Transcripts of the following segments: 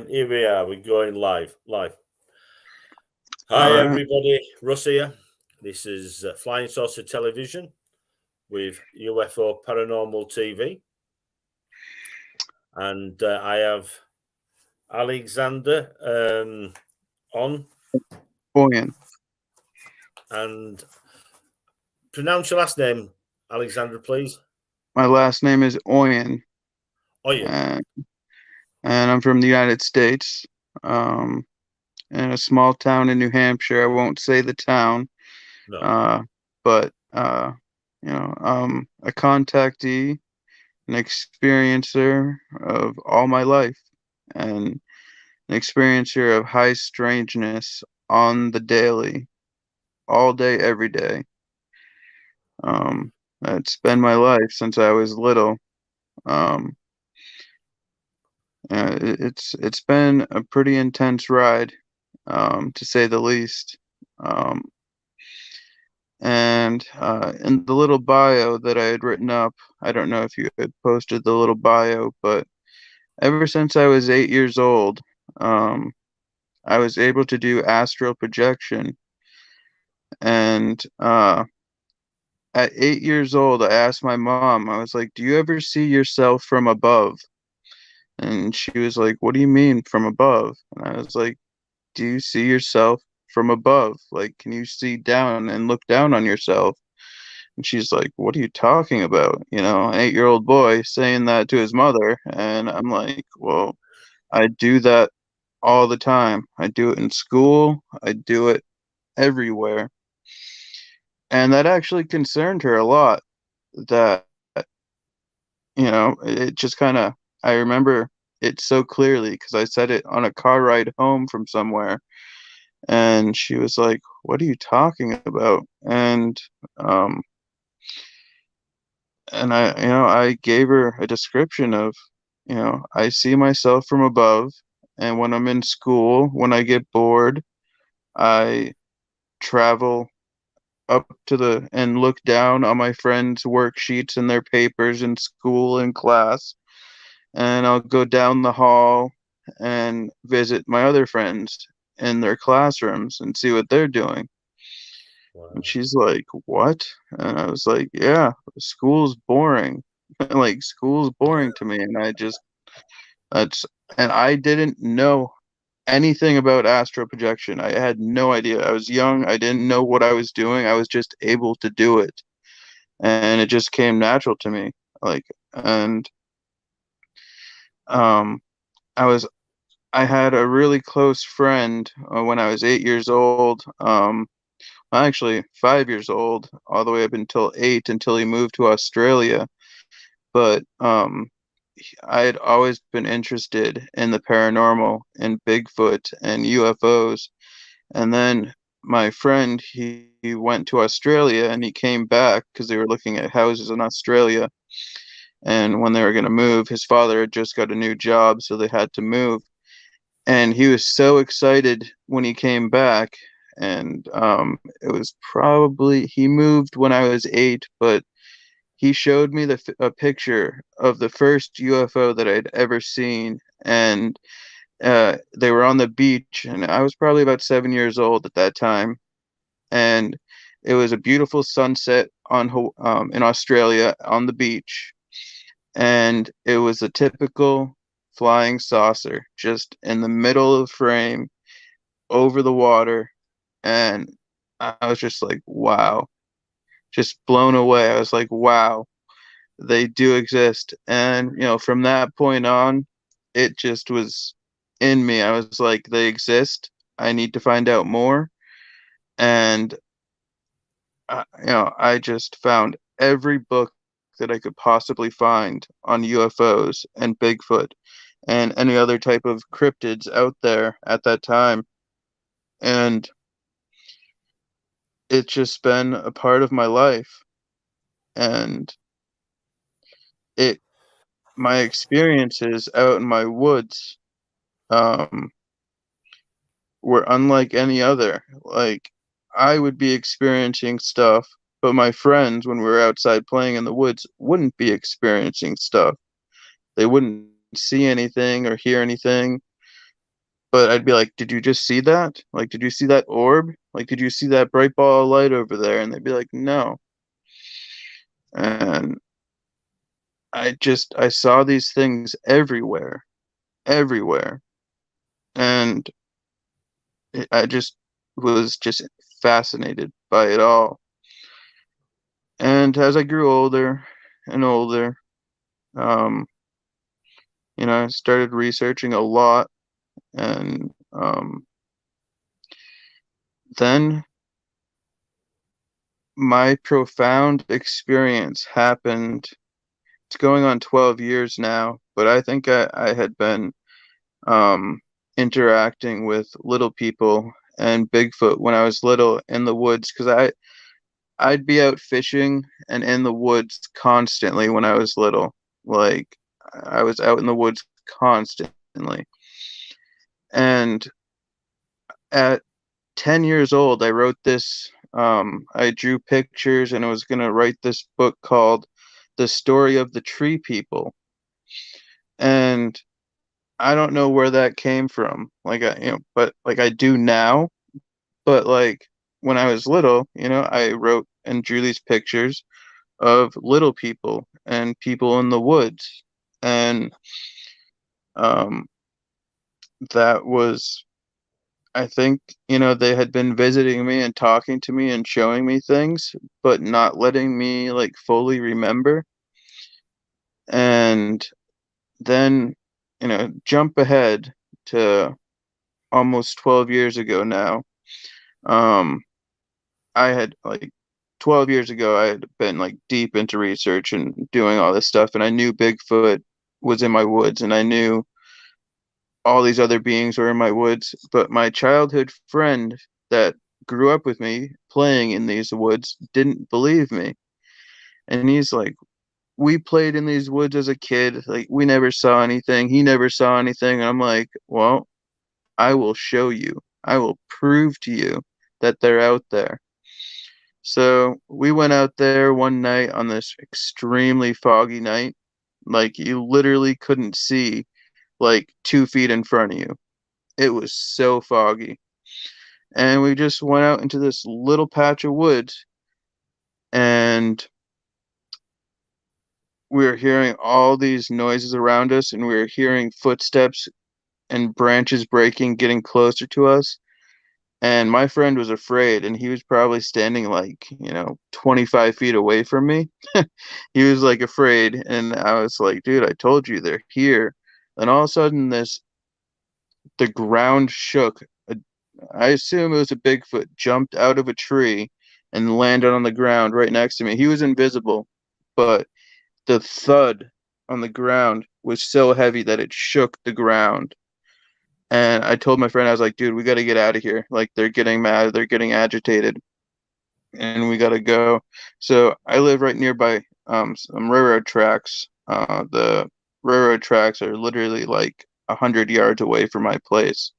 Here we are. We're going live. Live. All Hi, right. everybody. Russ here. This is Flying Saucer Television with UFO Paranormal TV, and I have Alexander on. Oyen. And pronounce your last name, Alexander, please. My last name is Oyen, Oyen. and, and I'm from the United States, um, in a small town in New Hampshire. I won't say the town, No. uh, but a contactee, an experiencer of all my life, and an experiencer of high strangeness on the daily, all day, every day. It's been my life since I was little. Um, it's been a pretty intense ride, to say the least. Um, and in the little bio that I had written up, I don't know if you had posted the little bio, but ever since I was 8 years old, um, I was able to do astral projection. And at 8 years old, I asked my mom, I was like, "Do you ever see yourself from above?" And she was like, "What do you mean from above?" And I was like, "Do you see yourself from above? Like, can you see down and look down on yourself?" And she's like, "What are you talking about?" An 8-year-old boy saying that to his mother. And I'm like, "Well, I do that all the time. I do it in school. I do it everywhere." And that actually concerned her a lot. That, it just kind of, I remember it so clearly because I said it on a car ride home from somewhere. And she was like, "What are you talking about?" Um, and I gave her a description of, I see myself from above, and when I'm in school, when I get bored, I travel up to the and look down on my friends' worksheets and their papers in school and class, and I'll go down the hall and visit my other friends in their classrooms and see what they're doing. And Wow. she's like, "What?" And I was like, "Yeah, school's boring." Like, school's boring to me. And that's, and I didn't know anything about astral projection. I had no idea. I was young. I didn't know what I was doing. I was just able to do it. And it just came natural to me. Like, and, um, I was, I had a really close friend when I was 8 years old. Actually 5 years old, all the way up until 8, until he moved to Australia. But I had always been interested in the paranormal and Bigfoot and UFOs. And then my friend, he went to Australia and he came back because they were looking at houses in Australia. And when they were going to move, his father had just got a new job, so they had to move. And he was so excited when he came back. And it was probably, he moved when I was 8, but he showed me a picture of the first UFO that I'd ever seen. And they were on the beach, and I was probably about 7 years old at that time. And it was a beautiful sunset in Australia on the beach, and it was a typical flying saucer just in the middle of the frame over the water. And I was just like, wow, just blown away. I was like, wow, they do exist. And from that point on, it just was in me. I was like, they exist. I need to find out more. And I just found every book that I could possibly find on UFOs and Bigfoot and any other type of cryptids out there at that time. And it's just been a part of my life. And it my experiences out in my woods, um, were unlike any other. Like, I would be experiencing stuff, but my friends, when we were outside playing in the woods, wouldn't be experiencing stuff. They wouldn't see anything or hear anything. But I'd be like, "Did you just see that? Like, did you see that orb? Like, did you see that bright ball of light over there?" And they'd be like, "No." And I saw these things everywhere, everywhere. And I just was just fascinated by it all. And as I grew older and older, um, I started researching a lot, and then my profound experience happened. It's going on 12 years now, but I think I had been um, interacting with little people and Bigfoot when I was little in the woods, because I'd be out fishing and in the woods constantly when I was little. Like, I was out in the woods constantly. And at 10 years old, I wrote this. I drew pictures and I was going to write this book called The Story of the Tree People. And I don't know where that came from. Like, but like I do now. But like when I was little, I wrote and drew these pictures of little people and people in the woods. And um, that was, I think, they had been visiting me and talking to me and showing me things, but not letting me like fully remember. And then, jump ahead to almost 12 years ago now. Um, I had like 12 years ago, I had been like deep into research and doing all this stuff, and I knew Bigfoot was in my woods, and I knew all these other beings were in my woods. But my childhood friend that grew up with me playing in these woods didn't believe me. And he's like, "We played in these woods as a kid. Like, we never saw anything. He never saw anything." And I'm like, "Well, I will show you. I will prove to you that they're out there." So we went out there one night on this extremely foggy night. Like, you literally couldn't see like 2 feet in front of you. It was so foggy. And we just went out into this little patch of woods, and we were hearing all these noises around us, and we were hearing footsteps and branches breaking, getting closer to us. And my friend was afraid, and he was probably standing like, 25 feet away from me. He was like afraid, and I was like, "Dude, I told you they're here." And all of a sudden, the ground shook. I assume it was a Bigfoot jumped out of a tree and landed on the ground right next to me. He was invisible, but the thud on the ground was so heavy that it shook the ground. And I told my friend, I was like, "Dude, we got to get out of here. Like, they're getting mad, they're getting agitated, and we got to go." So I live right nearby some railroad tracks. The railroad tracks are literally like 100 yards away from my place.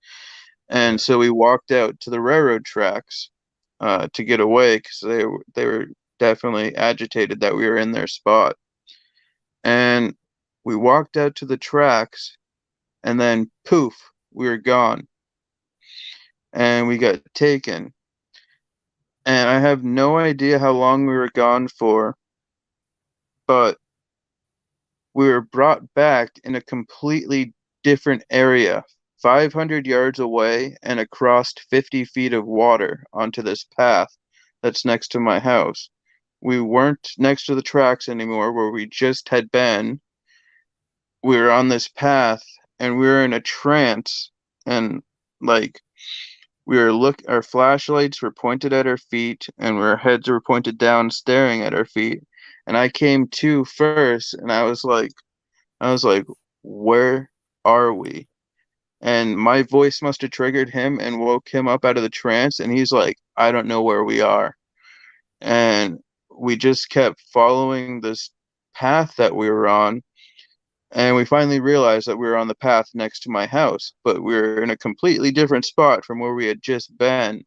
And so we walked out to the railroad tracks to get away, because they were definitely agitated that we were in their spot. And we walked out to the tracks, and then poof, we were gone, and we got taken. And I have no idea how long we were gone for, but we were brought back in a completely different area, 500 yards away and across 50 feet of water onto this path that's next to my house. We weren't next to the tracks anymore where we just had been. We were on this path, and we were in a trance, and like our flashlights were pointed at our feet, and our heads were pointed down staring at our feet. And I came to first, and I was like, "Where are we?" And my voice must have triggered him and woke him up out of the trance. And he's like, "I don't know where we are." And we just kept following this path that we were on. And we finally realized that we were on the path next to my house, but we were in a completely different spot from where we had just been.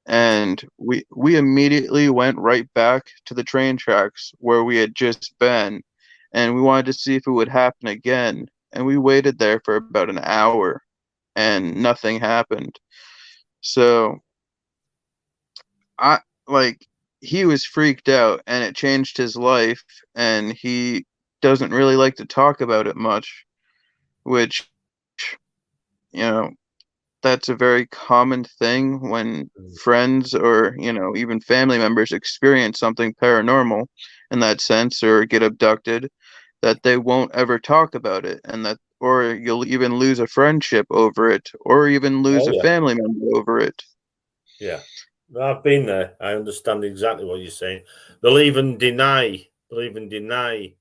And we immediately went right back to the train tracks where we had just been, and we wanted to see if it would happen again. And we waited there for about an hour, and nothing happened. So I like he was freaked out and it changed his life, and he doesn't really like to talk about it much, which, you know, that's a very common thing when Mm. friends or, even family members experience something paranormal in that sense or get abducted, that they won't ever talk about it, and that or you'll even lose a friendship over it or even lose Oh a yeah, family member over it. yeah. Well, I've been there. I understand exactly what you're saying. They'll even deny. They'll even deny.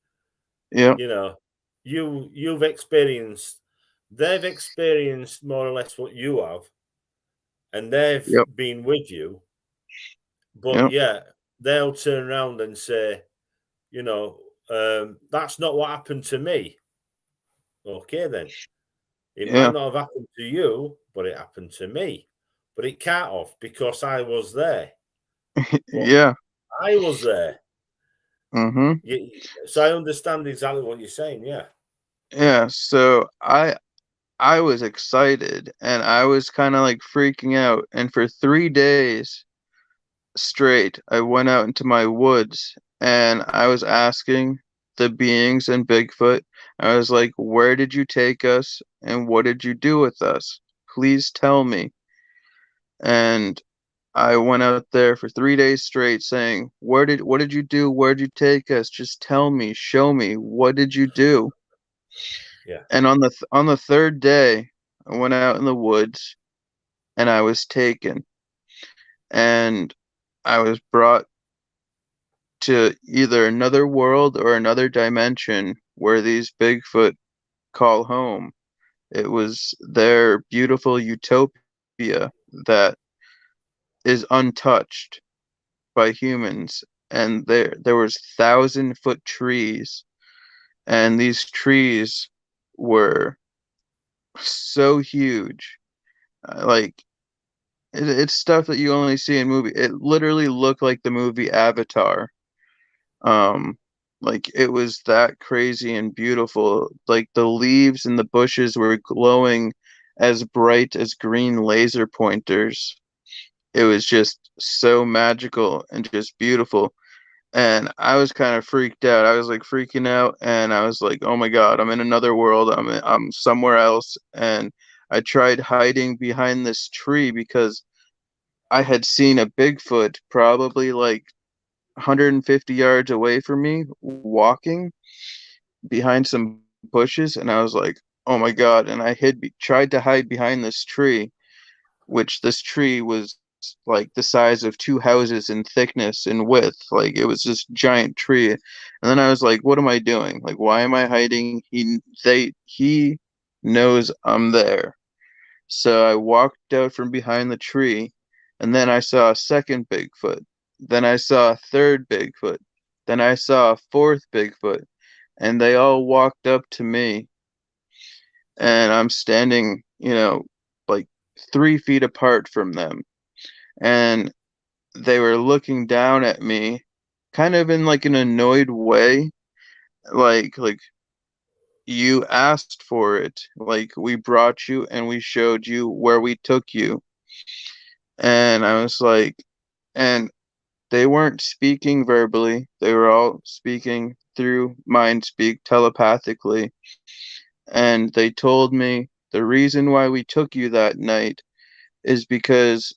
Yep, You know, you've experienced. They've experienced more or less what you have, and they've yep, been with you. But yep, yeah, they'll turn around and say, you know, that's not what happened to me. Okay, then it might yeah, not have happened to you, but it happened to me. But it can't have because I was there. But yeah, I was there. mm-hmm. So I understand exactly what you're saying. Yeah. Yeah, so I was excited and I was kind of like freaking out, and for 3 days straight I went out into my woods and I was asking the beings and Bigfoot. I was like, "Where did you take us and what did you do with us? Please tell me." And I went out there for 3 days straight saying, what did you do? Where did you take us? Just tell me, show me, what did you do?" Yeah. And on the third day, I went out in the woods and I was taken, and I was brought to either another world or another dimension where these Bigfoot call home. It was their beautiful utopia that is untouched by humans, and there was 1,000-foot trees, and these trees were so huge. Like it's stuff that you only see in movie. It literally looked like the movie Avatar. Um, like it was that crazy and beautiful. Like the leaves and the bushes were glowing as bright as green laser pointers. It was just so magical and just beautiful. And I was kind of freaked out. I was like freaking out, and I was like, "Oh my God, I'm in another world. I'm somewhere else." And I tried hiding behind this tree because I had seen a Bigfoot probably like 150 yards away from me walking behind some bushes, and I was like, "Oh my God." And I tried to hide behind this tree, which this tree was like the size of two houses in thickness and width. Like it was this giant tree. And then I was like, "What am I doing? Like why am I hiding? He knows I'm there." So I walked out from behind the tree, and then I saw a second Bigfoot. Then I saw a third Bigfoot. Then I saw a fourth Bigfoot, and they all walked up to me, and I'm standing, like 3 feet apart from them. And they were looking down at me, kind of in like an annoyed way, like you asked for it. Like we brought you and we showed you where we took you. And I was like, and they weren't speaking verbally. They were all speaking through mind speak telepathically. And they told me the reason why we took you that night is because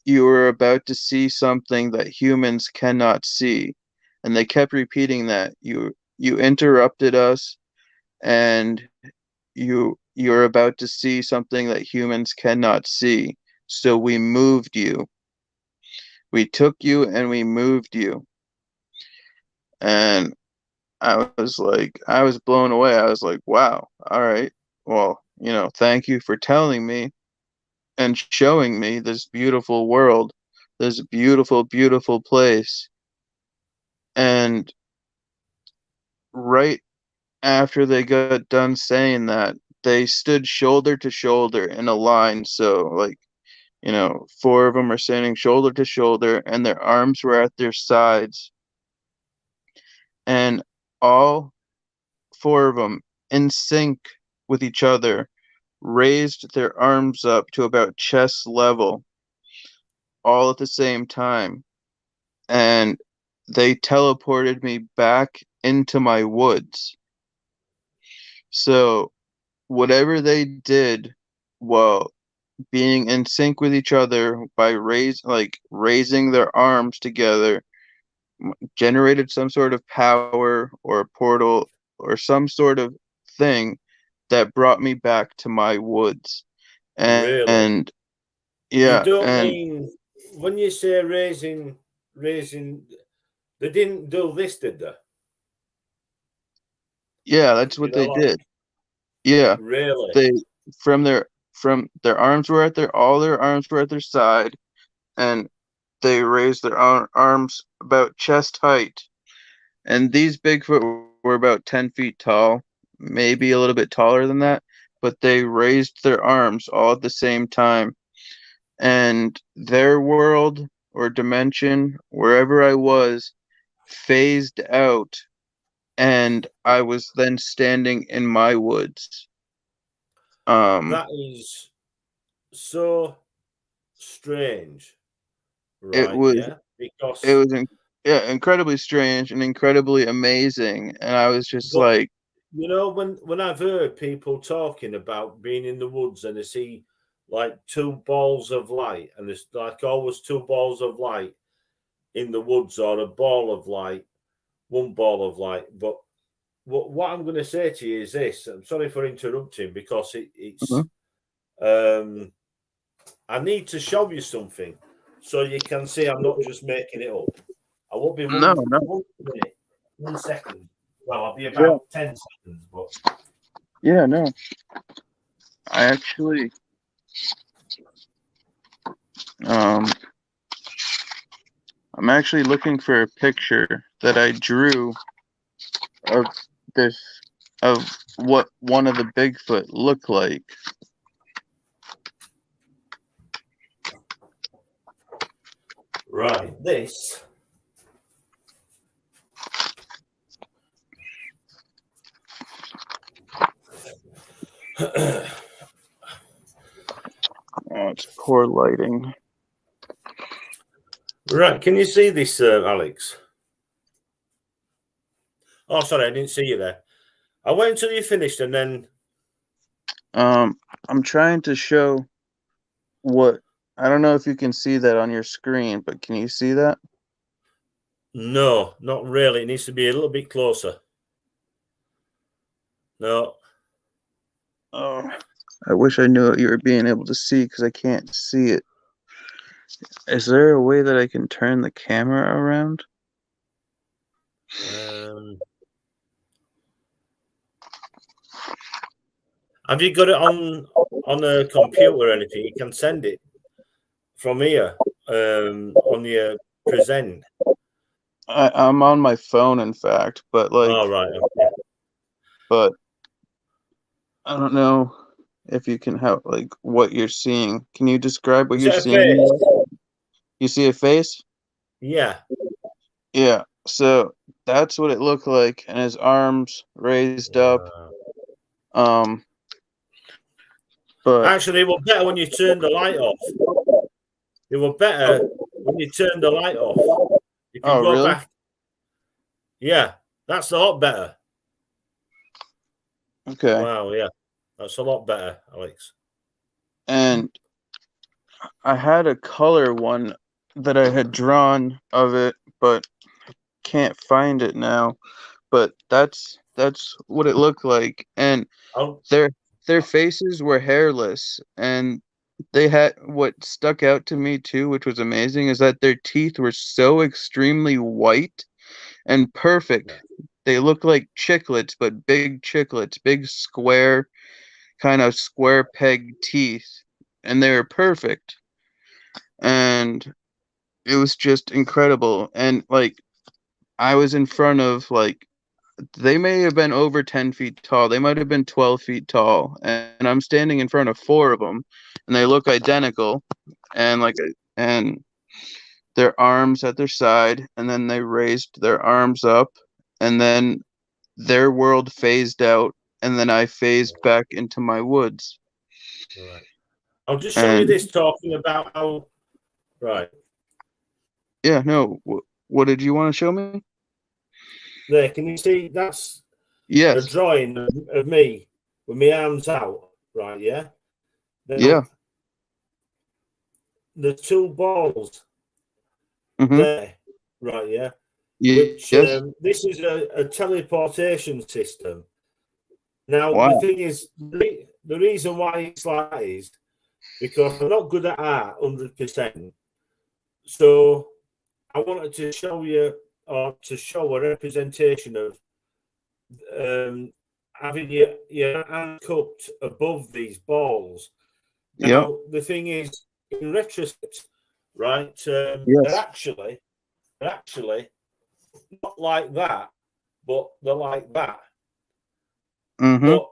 you were about to see something that humans cannot see. And they kept repeating that. You interrupted us, and you're about to see something that humans cannot see. So we moved you. We took you and we moved you. And I was blown away. I was like, wow, all right. Well, thank you for telling me and showing me this beautiful world, this beautiful, beautiful place. And right after they got done saying that, they stood shoulder to shoulder in a line. So, like, four of them are standing shoulder to shoulder, and their arms were at their sides. And all four of them in sync with each other raised their arms up to about chest level all at the same time, and they teleported me back into my woods. So whatever they did while being in sync with each other by raising their arms together generated some sort of power or portal or some sort of thing that brought me back to my woods. Really? And You yeah, don't and mean when you say raising, they didn't do this, did they? yeah, that's You what know, they like, did. Yeah, really? they from their arms were at their arms were at their side, and they raised their arms about chest height. And these Bigfoot were about 10 feet tall, maybe a little bit taller than that, but they raised their arms all at the same time. And their world or dimension, wherever I was, phased out, and I was then standing in my woods. Um, That is so strange, it right? was Yeah, it because was yeah, incredibly strange and incredibly amazing, and I was just but like, you know when I've heard people talking about being in the woods and they see like two balls of light and there's like always two balls of light in the woods or a ball of light, one ball of light. But what I'm going to say to you is this. I'm sorry for interrupting because it's "Mhm. um I need to show you something so you can see I'm not just making it up. I will be No, no, one minute, 1 second. Well, I'll be yeah, about 10 seconds, but yeah, no. I actually, um, I'm actually looking for a picture that I drew of this, of what one of the Bigfoot looked like. right, this Oh, it's poor lighting. right. Can you see this, Alex? Oh, sorry, I didn't see you there. I wait until you finished, and then Um, I'm trying to show what, I don't know if you can see that on your screen, but can you see that? no, not really. It needs to be a little bit closer. No, Oh, I wish I knew what you were being able to see because I can't see it. Is there a way that I can turn the camera around? um, have you got it on a computer or anything? You can send it from here on your present. I'm on my phone, in fact, but All right. Okay. but I don't know if you can have like what you're seeing. Can you describe what Is you're it a seeing face? there? You see a face? Yeah. Yeah. So that's what it looked like, and his arms raised up. Wow. Um, but Actually, it was better when you turned the light off. It was better when you turned the light off. If you oh, go really? back, yeah, that's a lot better. Okay. Wow, yeah, that's a lot better, Alex. And I had a color one that I had drawn of it, but can't find it now. But that's what it looked like, and Oh, their their faces were hairless, and they had what stuck out to me too, which was amazing, is that their teeth were so extremely white and perfect. yeah. They looked like chiclets, big square kind of square peg teeth, and they were perfect. And it was just incredible. And like I was in front of like they may have been over 10 feet tall. They might have been 12 feet tall. And I'm standing in front of four of them, and they look identical. And and their arms at their side, and then they raised their arms up, and then their world phased out, and then I phased back into my woods. Right. I'll just show you And this talking about how. Right. yeah, no, what did you want to show me? There, can you see? That's a Yes. drawing of me with my arms out. Right. Yeah. Yeah. Now, the two balls Mm-hmm. there. Right. Yeah. Which Yes. this is a teleportation system. Now, the Wow. thing is, the reason why it's like that is because I'm not good at art 100%. So I wanted to show you, or to show a representation of having your hand cupped above these balls. Yep. Now, the thing is, in retrospect, right, Yes. they're actually not like that, but they're like that. Mm-hmm. But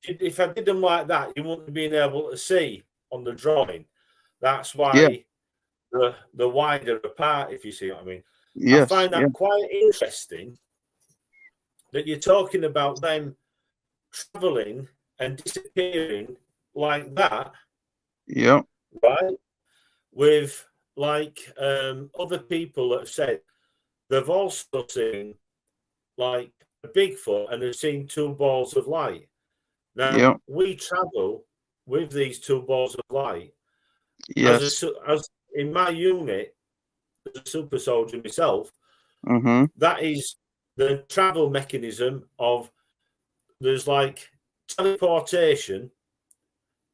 if I did them like that, you wouldn't have been able to see on the drawing. That's Yeah. why the wider apart, if you see what I mean. I Yes. find Yeah. that quite interesting that you're talking about them traveling and disappearing like that, Yep. right? With like other people that have said they've also seen like a Bigfoot and have seen two balls of light. Now Yep. we travel with these two balls of light Yes. as in my unit as a super soldier myself. Mm-hmm. That is the travel mechanism of there's like teleportation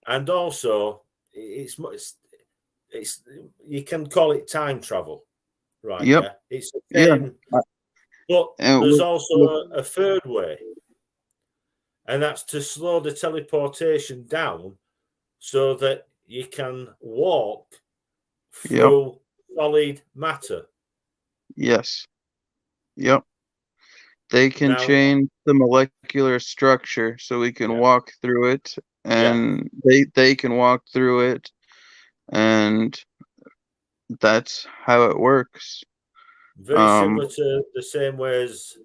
and also it's you can call it time travel, right? Yep. Yeah, it's the Yeah. same, but And there's with also a third way, and that's to slow the teleportation down so that you can walk yep. through solid matter. Yes. Yep. They can Now, change the molecular structure so we can yeah, walk through it, yeah, and they can walk through it, and that's how it works. very Um, similar to the same way as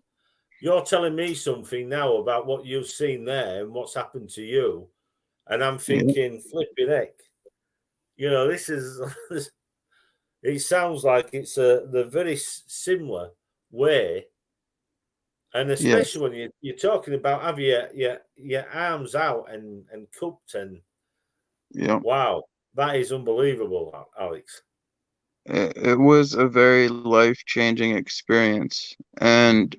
you're telling me something now about what you've seen there and what's happened to you, and I'm yeah, thinking, flipping heck, this is. It sounds like it's the very similar way, and especially yes, when you're talking about have your arms out and cupped, and yeah. wow, that is unbelievable, Alex. It was a very life-changing experience, and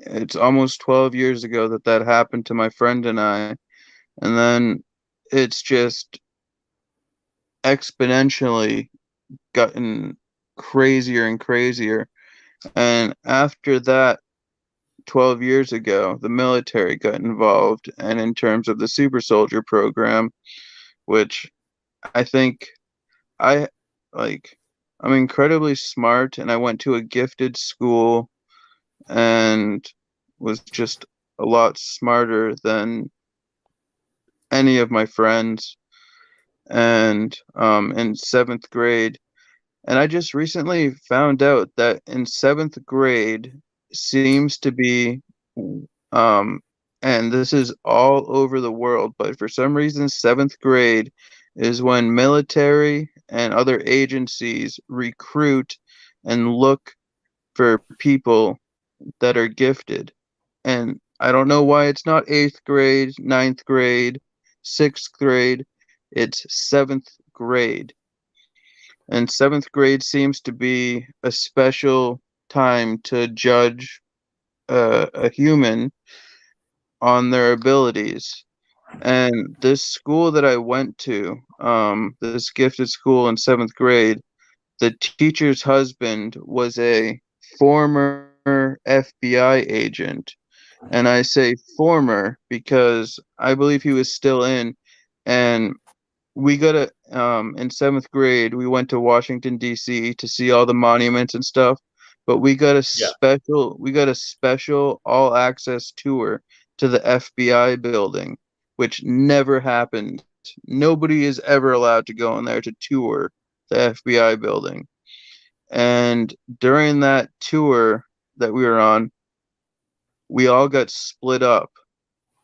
it's almost 12 years ago that that happened to my friend and I, and then it's just exponentially gotten crazier and crazier. And after that, 12 years ago, the military got involved, and in terms of the super soldier program, which I think I like, I'm incredibly smart, and I went to a gifted school and was just a lot smarter than any of my friends. And in seventh grade, and I just recently found out that in seventh grade seems to be, um, and this is all over the world, but for some reason, seventh grade is when military and other agencies recruit and look for people that are gifted. And I don't know why it's not eighth grade, ninth grade, sixth grade, it's seventh grade. And seventh grade seems to be a special time to judge a human on their abilities. And this school that I went to, this gifted school in seventh grade, the teacher's husband was a former FBI agent. And I say former because I believe he was still in. And we got a in seventh grade we went to Washington D.C. to see all the monuments and stuff, but Yeah, we got a special all access tour to the FBI building, which never happened. Nobody is ever allowed to go in there to tour the FBI building. And during that tour that we were on, we all got split up.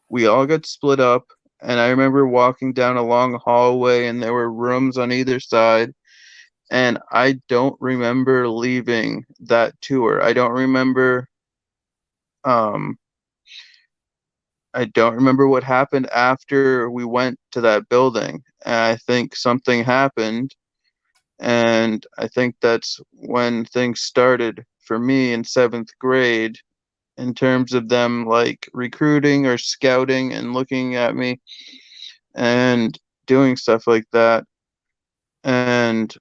We all got split up, And I remember walking down a long hallway, and there were rooms on either side. And I don't remember leaving that tour. Um, I don't remember what happened after we went to that building. And I think something happened, and I think that's when things started for me in seventh grade in terms of them like recruiting or scouting and looking at me and doing stuff like that. And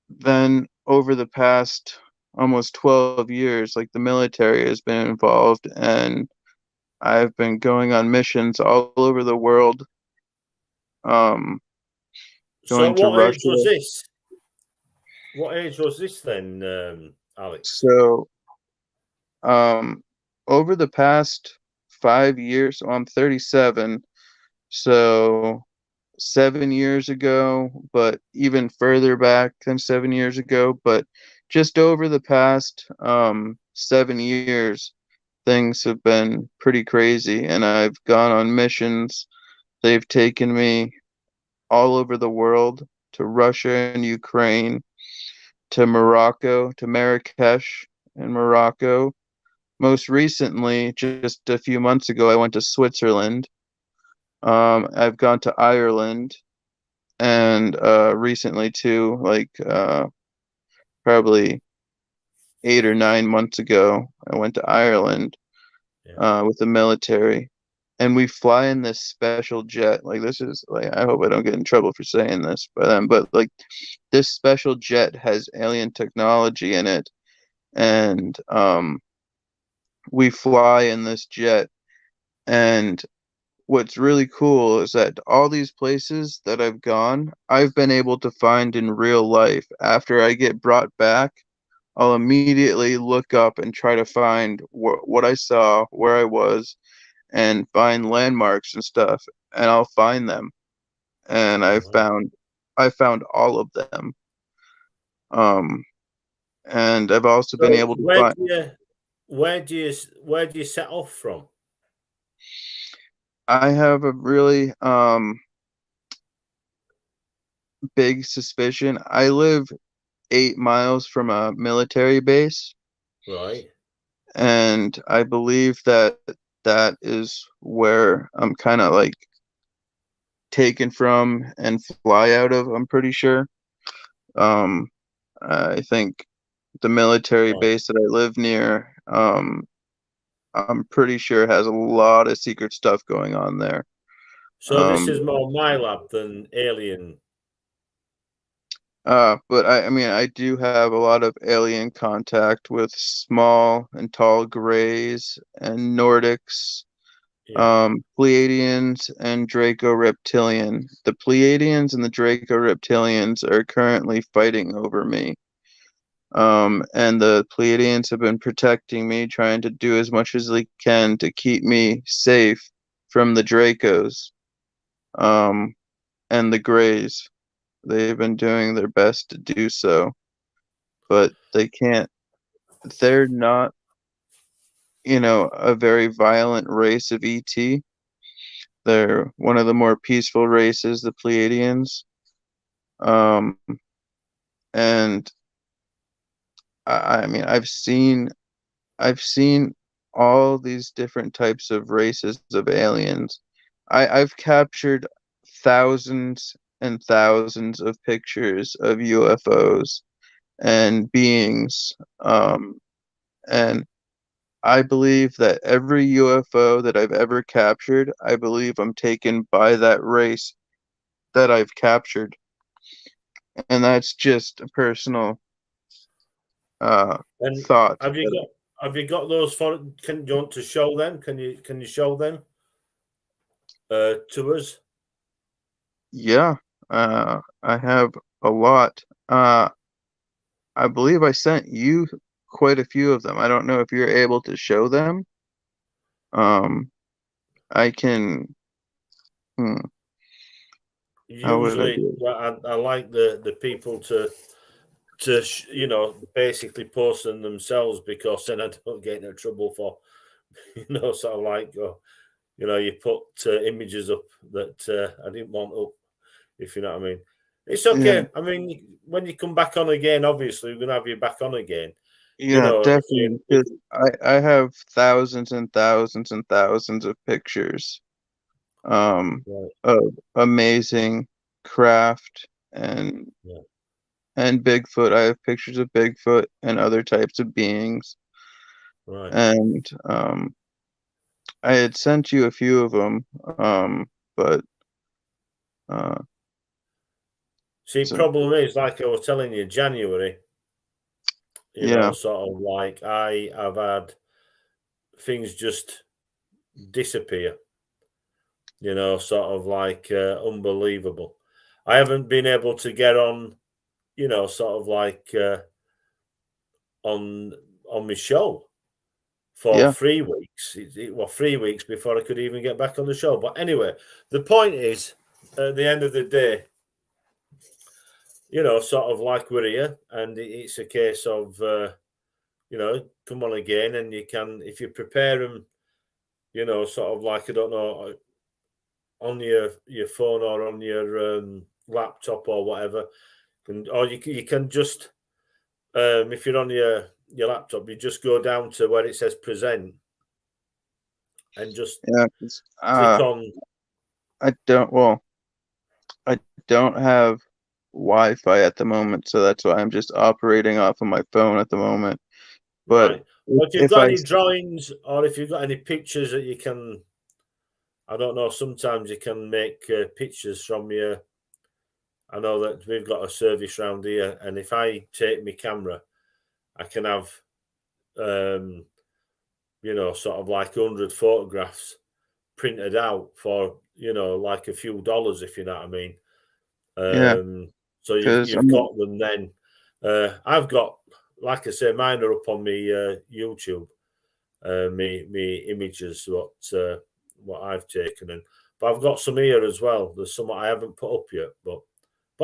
then over the past almost 12 years, like the military has been involved, and I've been going on missions all over the world, um, So going to what age was Russia. this? What age was this then, Alex? So, um, over the past 5 years, so I'm 37. So 7 years ago, but even further back than 7 years ago, but just over the past 7 years, things have been pretty crazy, and I've gone on missions. They've taken me all over the world, to Russia and Ukraine, to Morocco, to Marrakesh in Morocco. Most recently, just a few months ago, I went to Switzerland. I've gone to Ireland, and recently too, like probably 8 or 9 months ago, I went to Ireland Yeah. with the military, and we fly in this special jet. Like, this is like, I hope I don't get in trouble for saying this, but like, this special jet has alien technology in it, and we fly in this jet. And what's really cool is that all these places that I've gone, I've been able to find in real life. After I get brought back, I'll immediately look up and try to find what I saw, where I was, and find landmarks and stuff, and I'll find them. And Right. I found all of them. Um, and I've also been So able to find. where do you set off from? I have a really big suspicion. I live 8 miles from a military base, Right. and I believe that that is where I'm kind of like taken from and fly out of. I'm pretty sure. Um, I think the military Right. base that I live near, I'm pretty sure has a lot of secret stuff going on there. So this Um, is more my lab than alien. but I mean, I do have a lot of alien contact with small and tall grays and Nordics, Yeah. Pleiadians and Draco Reptilian. The Pleiadians and the Draco Reptilians are currently fighting over me. And the Pleiadians have been protecting me, trying to do as much as they can to keep me safe from the Dracos, um, and the Greys. They've been doing their best to do so, but they can't. They're not, a very violent race of ET. They're one of the more peaceful races, the Pleiadians. Um, and I mean, I've seen all these different types of races of aliens. I've captured thousands and thousands of pictures of UFOs and beings. And I believe that every UFO that I've ever captured, I believe I'm taken by that race that I've captured. And that's just a personal uh, And thought. have you got those for? Can you want to show them? Can you show them to us? Yeah, I have a lot. I believe I sent you quite a few of them. I don't know if you're able to show them. Um, I can. Hmm, how would I Usually, do it? well, I like the people to basically post them themselves because then I don't get into trouble for so I like you know, you put images up that I didn't want up, if you know what I mean. It's Yeah, okay. I mean, when you come back on again, obviously we're gonna have you back on again. You yeah, know, and definitely. 'Cause I have thousands and thousands and thousands of pictures right, of amazing craft and yeah, and Bigfoot. I have pictures of Bigfoot and other types of beings. right. And I had sent you a few of them, but uh, See, so problem is, like I was telling you, January, you know, yeah, sort of like I have had things just disappear, you know, sort of like unbelievable. I haven't been able to get on, you know, sort of like on on my show for yeah. 3 weeks. It was 3 weeks before I could even get back on the show. But anyway, the point is, at the end of the day, you know, sort of like we're here, and it's a case of, you know, come on again, and you can, if you prepare them, you know, sort of like, I don't know, on your phone or on your laptop or whatever, and or you can just if you're on your laptop, you just go down to where it says present and just Yeah, 'cause, click on. I don't, well, I don't have Wi-Fi at the moment, so that's why I'm just operating off of my phone at the moment. But Right. Well, if you've if got I, any drawings or if you've got any pictures that you can, I don't know, sometimes you can make pictures from your. I know that we've got a service round here, and if I take my camera, I can have, um, you know, sort of like 100 photographs printed out for, you know, like a few dollars, if you know what I mean. yeah, So because you've got them then. I've got, like I say, mine are up on me YouTube. Me images what I've taken, and but I've got some here as well. There's some I haven't put up yet, but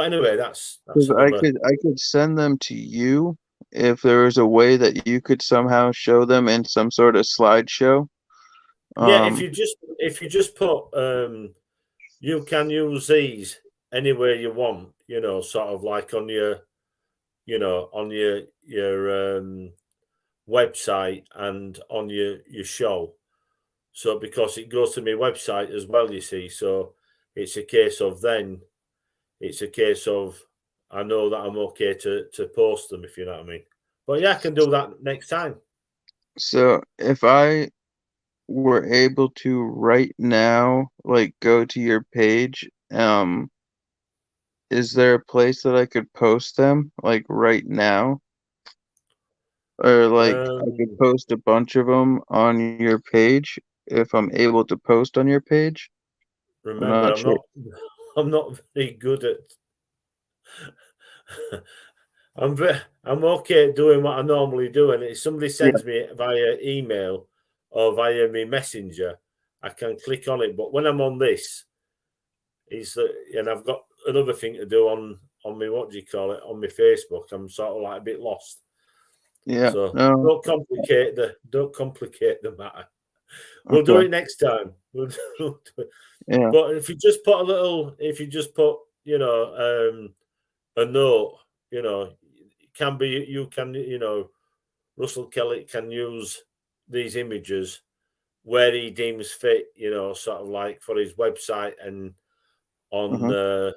anyway, that's another. I could send them to you if there was a way that you could somehow show them in some sort of slideshow. Yeah, Um, if you just put you can use these anywhere you want, you know, sort of like on your, you know, on your website and on your show. So because it goes to my website as well, you see. So it's a case of then it's a case of I know that I'm okay to post them, if you know what I mean. But yeah, I can do that next time. so if I were able to right now, like go to your page, is there a place that I could post them, like right now? Or like I could Um, post a bunch of them on your page if I'm able to post on your page? I'm remember, not sure. I'm not very good at. I'm okay at doing what I normally do, and if somebody Yeah, sends me via email or via me messenger, I can click on it. But when I'm on this, is that, and I've got another thing to do on me. What do you call it? On my Facebook, I'm sort of like a bit lost. yeah, So no, don't complicate the matter. We'll do okay, it next time. yeah, But if you just put a little, if you just put, you know, a note, you know, it can be you can, you know, Russell Kelly can use these images where he deems fit, you know, sort of like for his website and on uh-huh, uh,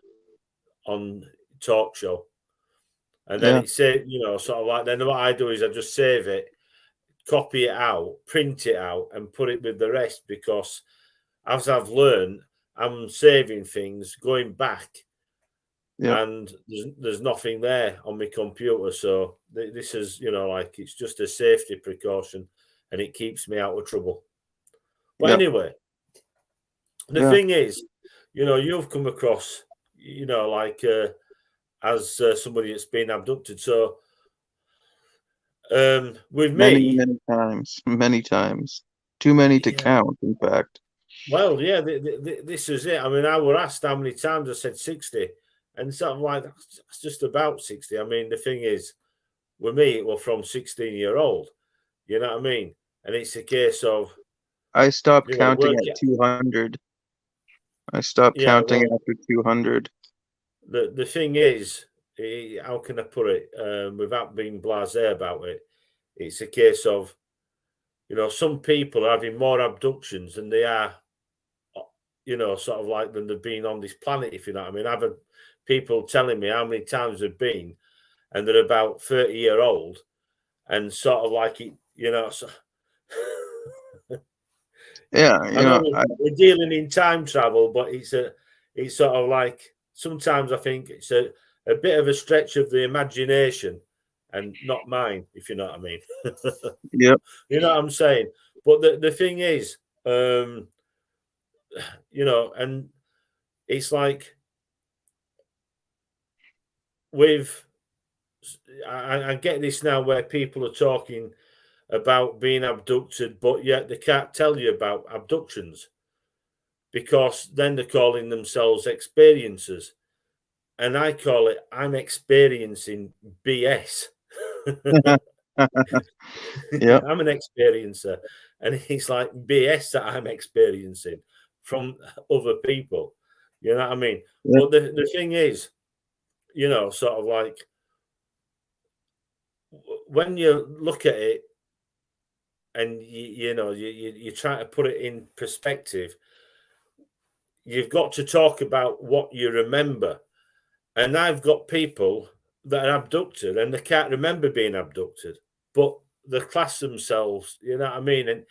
on talk show, and then yeah, it's say, you know, sort of like then what I do is I just save it, copy it out, print it out, and put it with the rest because as I've learned, I'm saving things, going back, yep, and there's nothing there on my computer. So this is, you know, like it's just a safety precaution, and it keeps me out of trouble. But yep, anyway, the yeah. thing is, you know, you've come across, you know, like as somebody that's been abducted. So with Many, me, many times, many times. Too many to yeah. count, in fact. Well, yeah, this is it. I mean, I were asked how many times I said 60, and sort of like that's just about 60. I mean, the thing is, with me, it was from 16-year-old. You know what I mean? And it's a case of I stopped You know, counting work at it. 200. I stopped Yeah, counting well, after 200. the thing is, how can I put it without being blasé about it? It's a case of, you know, some people are having more abductions than they are, you know, sort of like than they've been on this planet, if you know what I mean. I've had people telling me how many times they've been, and they're about 30-year-old, and sort of like it, you know. So Yeah, I know we're dealing in time travel, but it's sort of like sometimes I think it's a bit of a stretch of the imagination and not mine, if you know what I mean. yep, You know what I'm saying? But the thing is, you know, and it's like with I get this now where people are talking about being abducted, but yet they can't tell you about abductions because then they're calling themselves experiencers. And I call it, I'm experiencing BS. yep, I'm an experiencer. And it's like BS that I'm experiencing from other people. You know what I mean? yep, But the thing is, you know, sort of like when you look at it and you try to put it in perspective, you've got to talk about what you remember. And I've got people that are abducted and they can't remember being abducted, but they class themselves, you know what I mean? And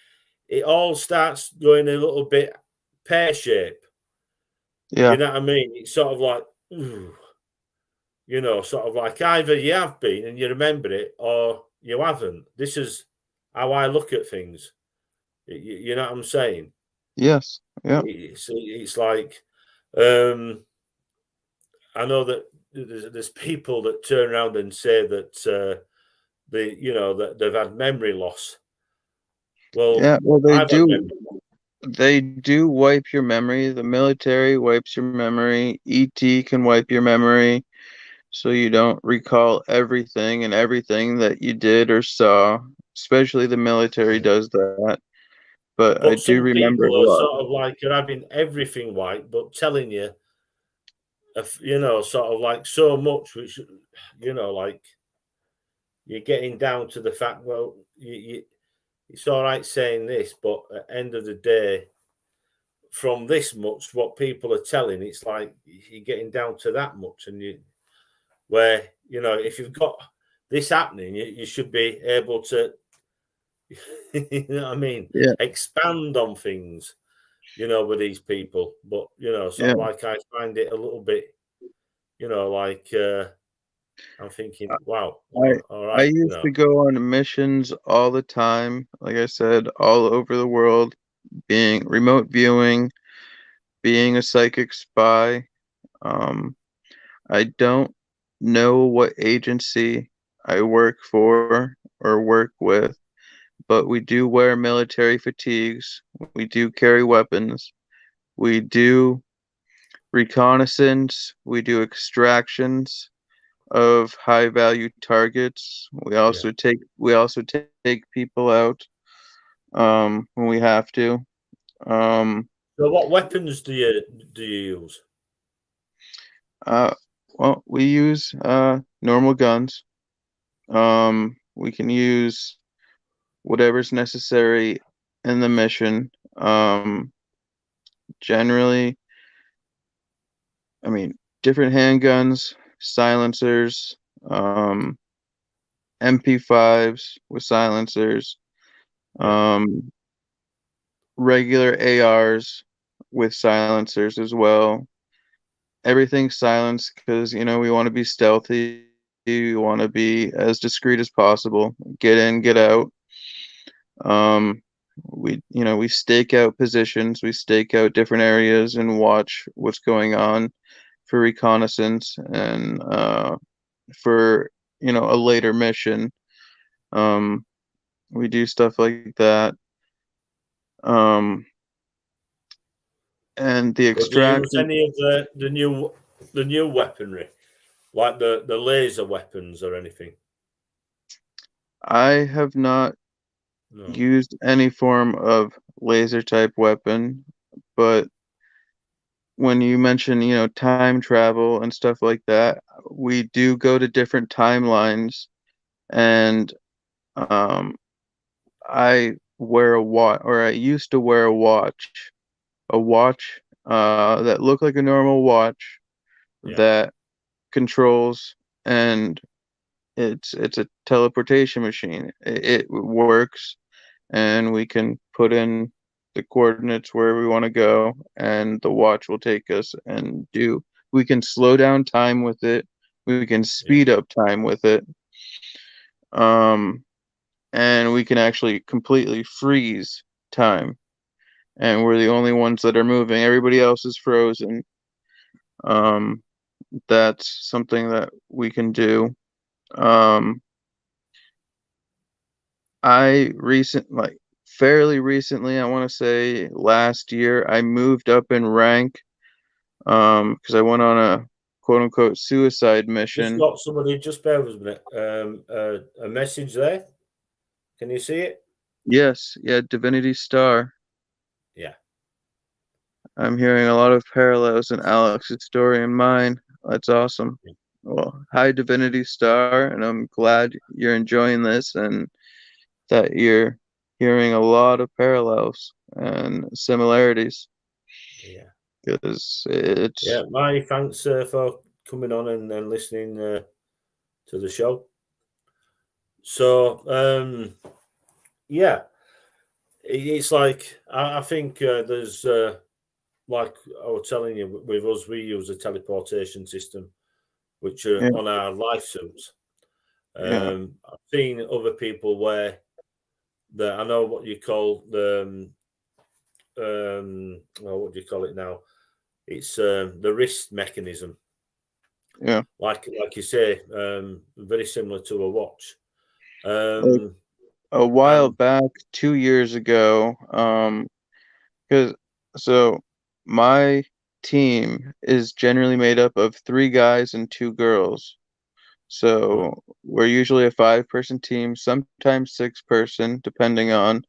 it all starts going a little bit pear shape, you yeah, know what I mean? It's sort of like, ooh, you know, sort of like either you have been and you remember it or you haven't. This is how I look at things. You know what I'm saying? yes, yep, It's like, um, I know that there's people that turn around and say that that they've had memory loss. Well, yeah. Well, I've had memory loss. they do wipe your memory. The military wipes your memory. ET can wipe your memory, so you don't recall everything and everything that you did or saw. Especially the military does that. But I But do some remember people a are lot. sort of like are having everything white, but telling you, sort of like so much, which like you're getting down to the fact. Well, it's all right saying this, but at the end of the day, from this much, what people are telling, it's like you're getting down to that much, and if you've got this happening, you should be able to, you know what I mean, Yeah, expand on things, with these people. But, sort yeah. of like I find it a little bit, like I'm thinking, wow, I all I right, used to go on missions all the time. Like I said, all over the world, being remote viewing, being a psychic spy. Um, I don't know what agency I work for or work with, but we do wear military fatigues. We do carry weapons. We do reconnaissance. We do extractions of high value targets. yeah. We also take people out when we have to. Um, So what weapons do you use? uh, well, we use normal guns. We can use whatever's necessary in the mission. Generally, I mean, different handguns, silencers, um, MP5s with silencers, Yeah. um, regular ARs with silencers as well. Everything's silenced because, we want to be stealthy. We want to be as discreet as possible. Get in, get out. Um, we stake out positions, we stake out different areas and watch what's going on for reconnaissance and for, a later mission. Um, we do stuff like that. Um, and the But do you use extraction, any of the new weaponry, like the laser weapons or anything? I have not No. used any form of laser type weapon, but when you mention, time travel and stuff like that, we do go to different timelines, and um, I wear a watch, or I used to wear a watch that looked like a normal watch Yeah. that controls, and it's a teleportation machine. It works, and we can put in the coordinates where we want to go, and the watch will take us and do. We can slow down time with it. We can Yeah. speed up time with it. Um, and we can actually completely freeze time. And we're the only ones that are moving. Everybody else is frozen. Yeah. Um, that's something that we can do. Um, fairly recently, I want to say last year, I moved up in rank because I went on a quote unquote suicide Just mission. got somebody. Just bear with me. A message there. Can you see it? Yes, yeah, Divinity Star. Yeah. I'm hearing a lot of parallels in Alex's story and mine. That's awesome. Well, hi, Divinity Star, and I'm glad you're enjoying this and that you're hearing a lot of parallels and similarities Yeah. because Yeah. it's My thanks for coming on and listening to the show. So, yeah, it's like I think there's like I was telling you with us, we use a teleportation system which are yeah, on our life suits. yeah, I've seen other people wear the I know what you call the oh, what do you call it now? It's the wrist mechanism, yeah. like you say, very similar to a watch. Like Um, a while and back, 2 years ago, because so my team is generally made up of three guys and two girls. right, So we're usually a five-person team, sometimes six-person, depending on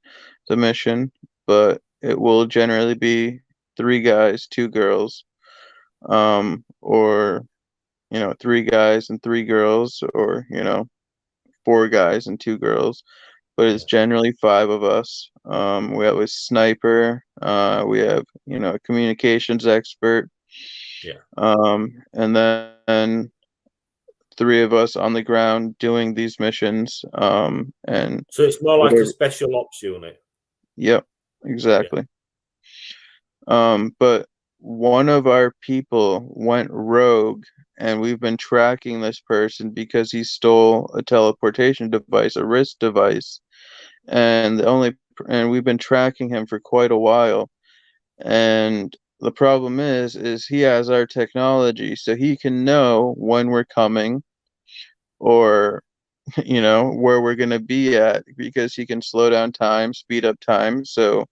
the mission, but it will generally be three guys, two girls, or three guys and three girls, or four guys and two girls. But it's yeah, generally five of us. We have a sniper, we have a communications expert, yeah. and then three of us on the ground doing these missions. And So it's more like a whatever. special ops unit. Yep, Yeah, exactly. But one of our people went rogue, and we've been tracking this person because he stole a teleportation device, a wrist device, and we've been tracking him for quite a while. And the problem is he has our technology, so he can know when we're coming or where we're going to be at because he can slow down time, speed up time. So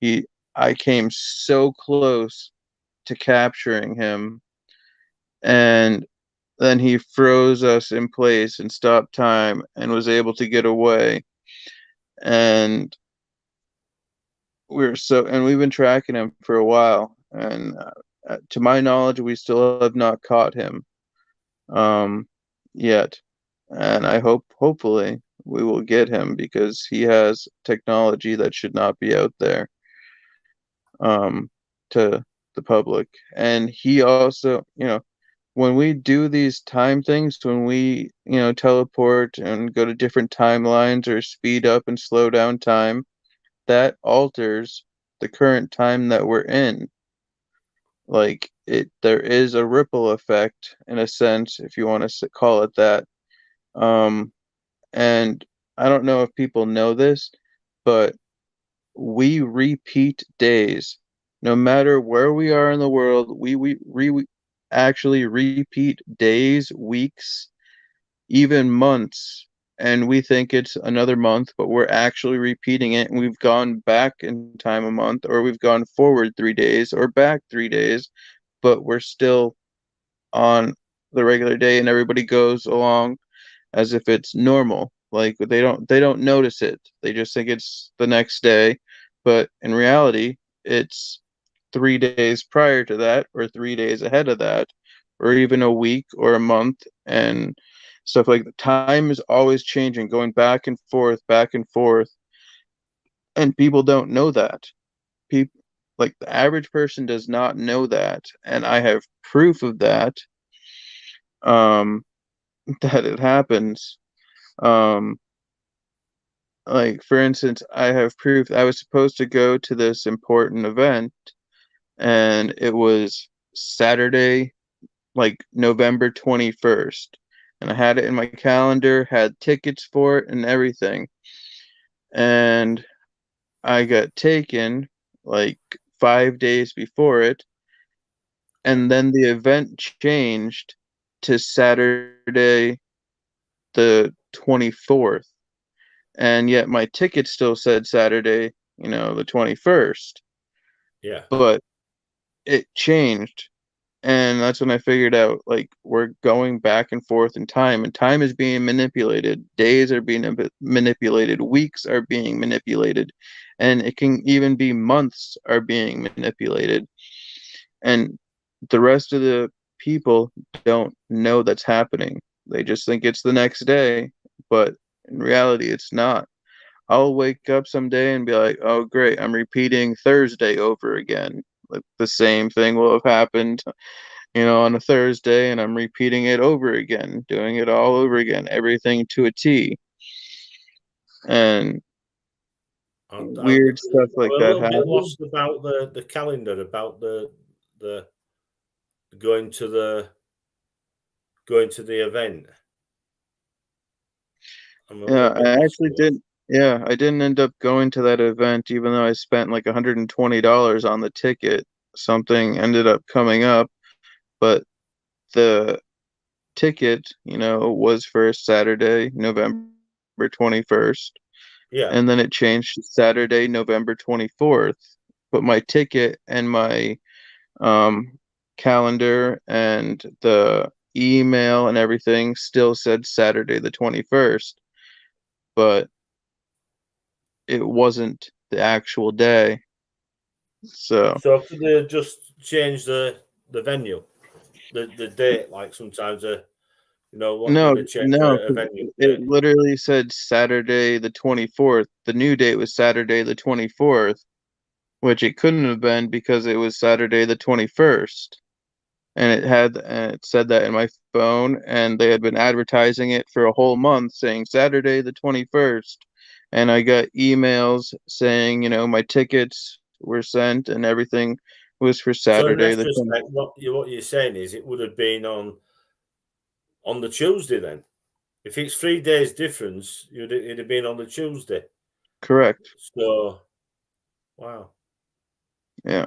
he I came so close to capturing him, and then he froze us in place and stopped time and was able to get away. And we've been tracking him for a while, and to my knowledge we still have not caught him um yet. And I hopefully we will get him because he has technology that should not be out there um to the public. And he also, when we do these time things, when we teleport and go to different timelines or speed up and slow down time, that alters the current time that we're in. Like, there is a ripple effect in a sense, if you want to call it that. um and I don't know if people know this, but we repeat days. No matter where we are in the world, we actually repeat days, weeks, even months. And we think it's another month, but we're actually repeating it. And we've gone back in time a month, or we've gone forward 3 days, or back 3 days, but we're still on the regular day, and everybody goes along as if it's normal. Like they don't notice it. They just think it's the next day, but in reality, it's 3 days prior to that, or 3 days ahead of that, or even a week or a month, and stuff like that. Time is always changing, going back and forth, and people don't know that. People, like the average person, does not know that, and I have proof of that. Um, that it happens. Um, like for instance, I have proof. I was supposed to go to this important event, and it was Saturday, like November 21st. And I had it in my calendar, had tickets for it and everything. And I got taken like 5 days before it. Yeah. And then the event changed to Saturday, the 24th. And yet my ticket still said Saturday, the 21st. Yeah. But it changed. And that's when I figured out, like, we're going back and forth in time, and time is being manipulated. Days are being manipulated. Weeks are being manipulated. And it can even be months are being manipulated. And the rest of the people don't know that's happening. They just think it's the next day, but in reality, it's not. I'll wake up someday and be like, oh, great, I'm repeating Thursday over again. Like the same thing will have happened, on a Thursday, and I'm repeating it over again, doing it all over again, everything to a T. And I'm weird stuff like a that little bit happens. lost about the calendar, about the going to the going to the event. I'm a Yeah, little bit I lost actually with that. did. Yeah, I didn't end up going to that event, even though I spent like $120 on the ticket. Something ended up coming up, but the ticket, was for Saturday, November 21st, Yeah. and then it changed to Saturday, November 24th. But my ticket and my um, calendar and the email and everything still said Saturday the 21st, but it wasn't the actual day. So, So could they just change the venue, the date? Like sometimes, when no, they change no, a 'cause venue it date. literally said Saturday the 24th. The new date was Saturday the 24th, which it couldn't have been because it was Saturday the 21st. And it said that in my phone, and they had been advertising it for a whole month saying Saturday the 21st. And I got emails saying, my tickets were sent and everything was for So in Saturday the 20th. retrospect, what you're saying is it would have been on the Tuesday then. If it's 3 days difference, it'd have been on the Tuesday. Correct. So wow. Yeah.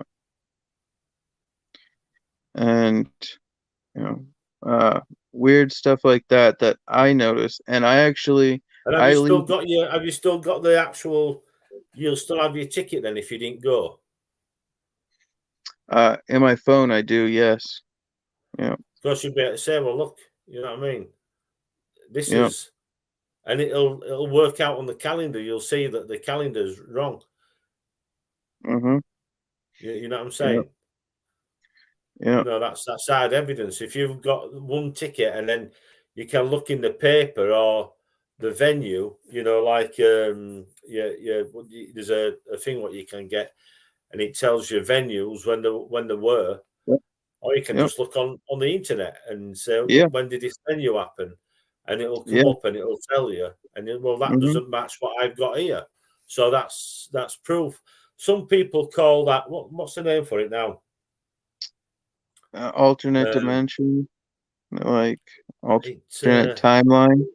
And, you know, uh weird stuff like that I noticed. And And I leave have you still got the actual you'll still have your ticket then if you didn't go? in my phone I do, yes. Yeah. Because you'll be able to say, well look, you know what I mean? This Yeah. is and it'll work out on the calendar. You'll see that the calendar's wrong. Mhm. You know what I'm Yeah. saying? Yeah. That's hard evidence. If you've got one ticket and then you can look in the paper or the venue, like yeah, there's a thing what you can get and it tells you venues when they were, Yeah. or you can Yeah. just look on the internet and say Yeah. when did this venue happen, and it'll come Yeah. up and it'll tell you, and well that Mhm. doesn't match what I've got here, so that's proof. Some people call that what's the name for it now? Alternate Um, dimension, like it's alternate timeline,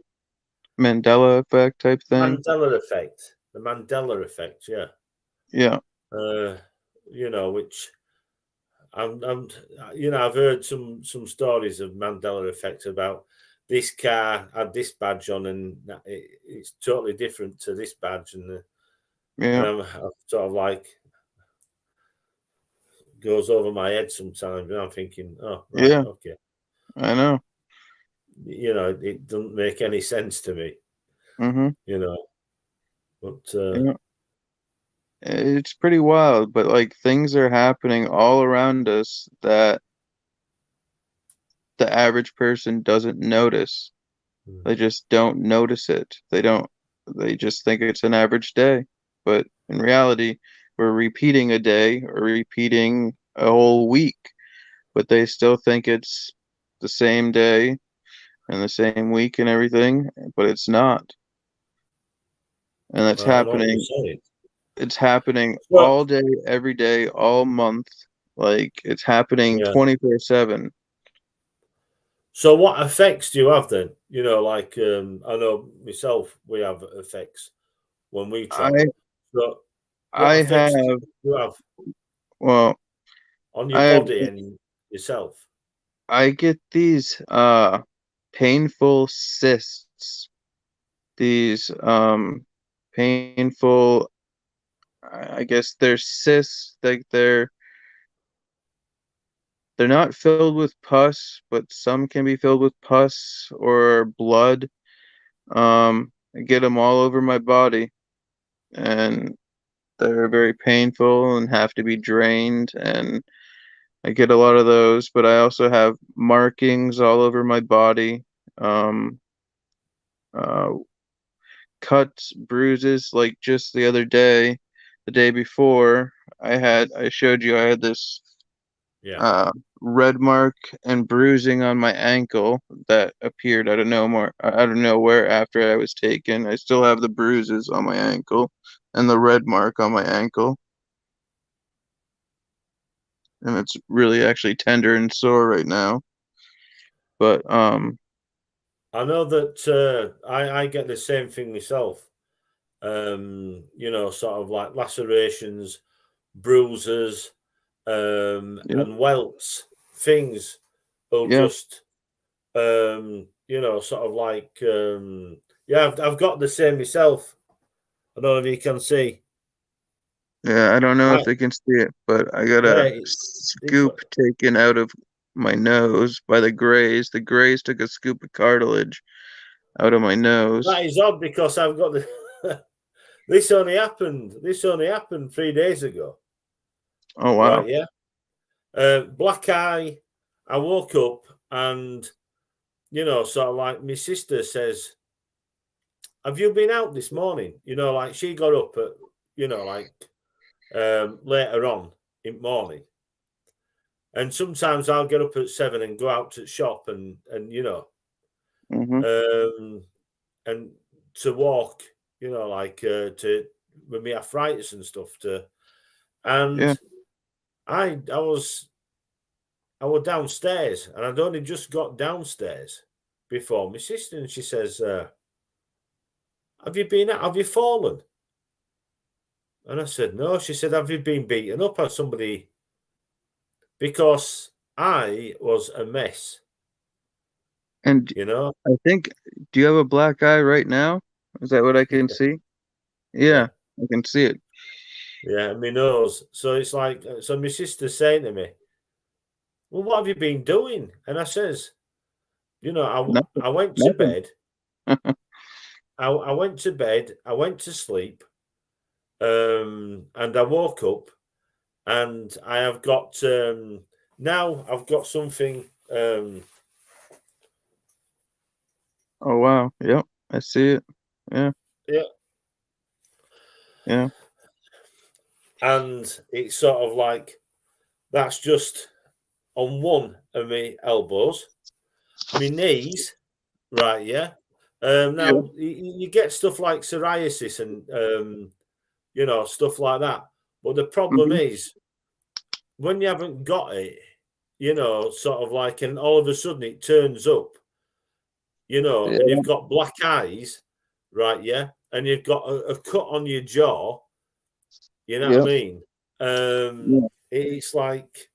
Mandela effect type thing. Mandela effect. The Mandela effect, yeah. Yeah. Uh, which I'm I've heard some stories of Mandela effect about this car had this badge on and it's totally different to this badge and Yeah. I'm sort of like goes over my head sometimes and I'm thinking, oh right, Yeah. okay, I know. it doesn't make any sense to me. Mm-hmm. you know. But Yeah. It's pretty wild, but like things are happening all around us that the average person doesn't notice. They just don't notice it. They just think it's an average day. But in reality, we're repeating a day or repeating a whole week, but they still think it's the same day and the same week and everything, but it's not. And that's I know what you're happening. saying. It's happening Well, all day, every day, all month. Like it's happening yeah. 24/7. So what effects do you have then? You know, like I know myself, we have effects when we I travel. So what I effects do have you have well, on your I body and yourself? I get these painful cysts. These painful I guess they're cysts, like they're not filled with pus, but some can be filled with pus or blood. I get them all over my body, and they're very painful and have to be drained. And I get a lot of those, but I also have markings all over my body, um, uh, cuts, bruises. Like just the other day, the day before, I showed you I had this Yeah. uh, red mark and bruising on my ankle that appeared out of nowhere after I was taken. I still have the bruises on my ankle and the red mark on my ankle, and it's really actually tender and sore right now. But I know that I get the same thing myself. You know, sort of like lacerations, bruises, yeah, and welts, things will yeah, just you know, sort of like yeah, I've got the same myself. I don't know if you can see. yeah. I don't know if Right. they can see it, but I got Yeah, a it's scoop taken out of my nose by the Greys. The Greys took a scoop of cartilage out of my nose. that is odd because I've got the this only happened. This only happened 3 days ago. Oh Right, wow. yeah. Black eye. I woke up and you know, sort of like my sister says, "Have you been out this morning?" You know, like she got up at you know, like later on in the morning, and sometimes I'll get up at 7 and go out to the shop and you know, Mhm. um, and to walk, you know, like to with my arthritis and stuff. To Yeah. and I was downstairs, and I'd only just got downstairs before my sister, and she says, "Have you been out? Have you fallen?" And I said, "No." She said, "Have you been beaten up by somebody?" Because I was a mess, And you know. I think, do you have a black eye right now? Is that what I can see? Yeah, Yeah, I can see it. yeah, and my nose. So it's like, so my sister's saying to me, "Well, what have you been doing?" And I says, "You know, Nothing. I went to Nothing. bed. I went to bed. I went to sleep, and I woke up, and I have got now I've got something. Oh wow. Yep, I see it. Yeah, Yeah, yeah, and it's sort of like that's just on one of my elbows, my knees, right? Yeah. yeah. Now you get stuff like psoriasis and you know stuff like that, but the problem Hmm. is when you haven't got it, you know, sort of like, and all of a sudden it turns up, you know, and Yeah, you've got black eyes, right? Yeah, and you've got a cut on your jaw. You know what I yeah, mean? yeah. It's like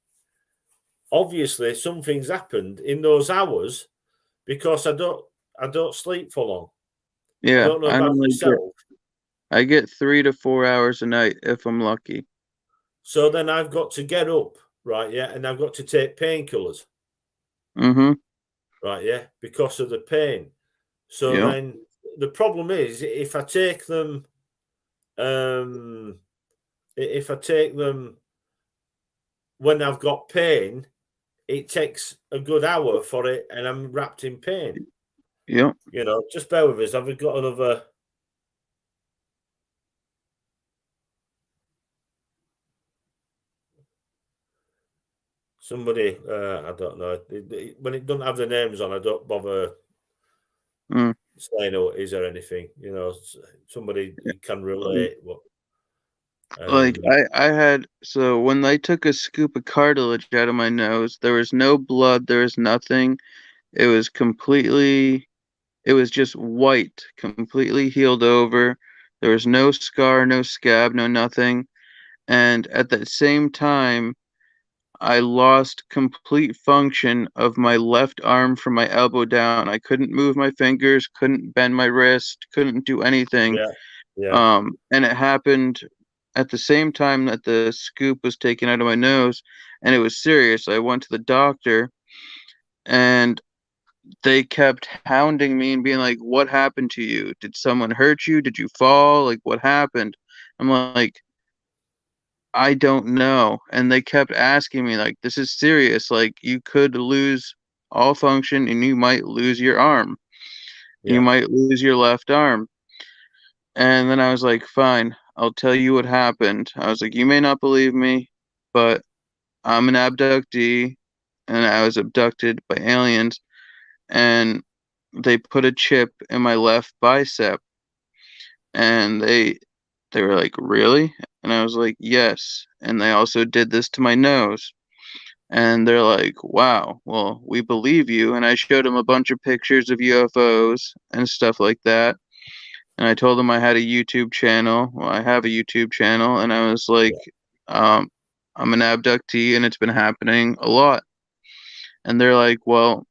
obviously something's happened in those hours because I don't sleep for long. I Yeah, don't know about yourself. I get 3 to 4 hours a night if I'm lucky. So then I've got to get up, right? Yeah, and I've got to take painkillers, Mm-hmm. right? Yeah, because of the pain. So Yep. then the problem is if I take them, if I take them when I've got pain, it takes a good hour for it, and I'm wrapped in pain. Yeah. Just bear with us. I've got another. Somebody, I don't know. When it doesn't have the names on, I don't bother Mm. saying who it is or anything. Somebody can relate. But Like I had, so when they took a scoop of cartilage out of my nose, there was no blood, there was nothing. It was just white, completely healed over. There was no scar, no scab, no nothing. And at the same time, I lost complete function of my left arm from my elbow down. I couldn't move my fingers, couldn't bend my wrist, couldn't do anything. yeah, yeah, And it happened at the same time that the scoop was taken out of my nose, and it was serious. I went to the doctor, and they kept hounding me and being like, "What happened to you? Did someone hurt you? Did you fall? Like, what happened?" I'm like, "I don't know." And they kept asking me, like, "This is serious. Like, you could lose all function, and you might lose your arm. You yeah, might lose your left arm." And then I was like, "Fine, I'll tell you what happened." I was like, "You may not believe me, but I'm an abductee, and I was abducted by aliens, and they put a chip in my left bicep, and they were like, 'Really?' And I was like, 'Yes.' And they also did this to my nose." And they're like, "Wow, well, we believe you." And I showed them a bunch of pictures of UFOs and stuff like that. And I told them I had a YouTube channel. Well, I have a YouTube channel, and I was like, yeah, um, "I'm an abductee, and it's been happening a lot." And they're like, "Well,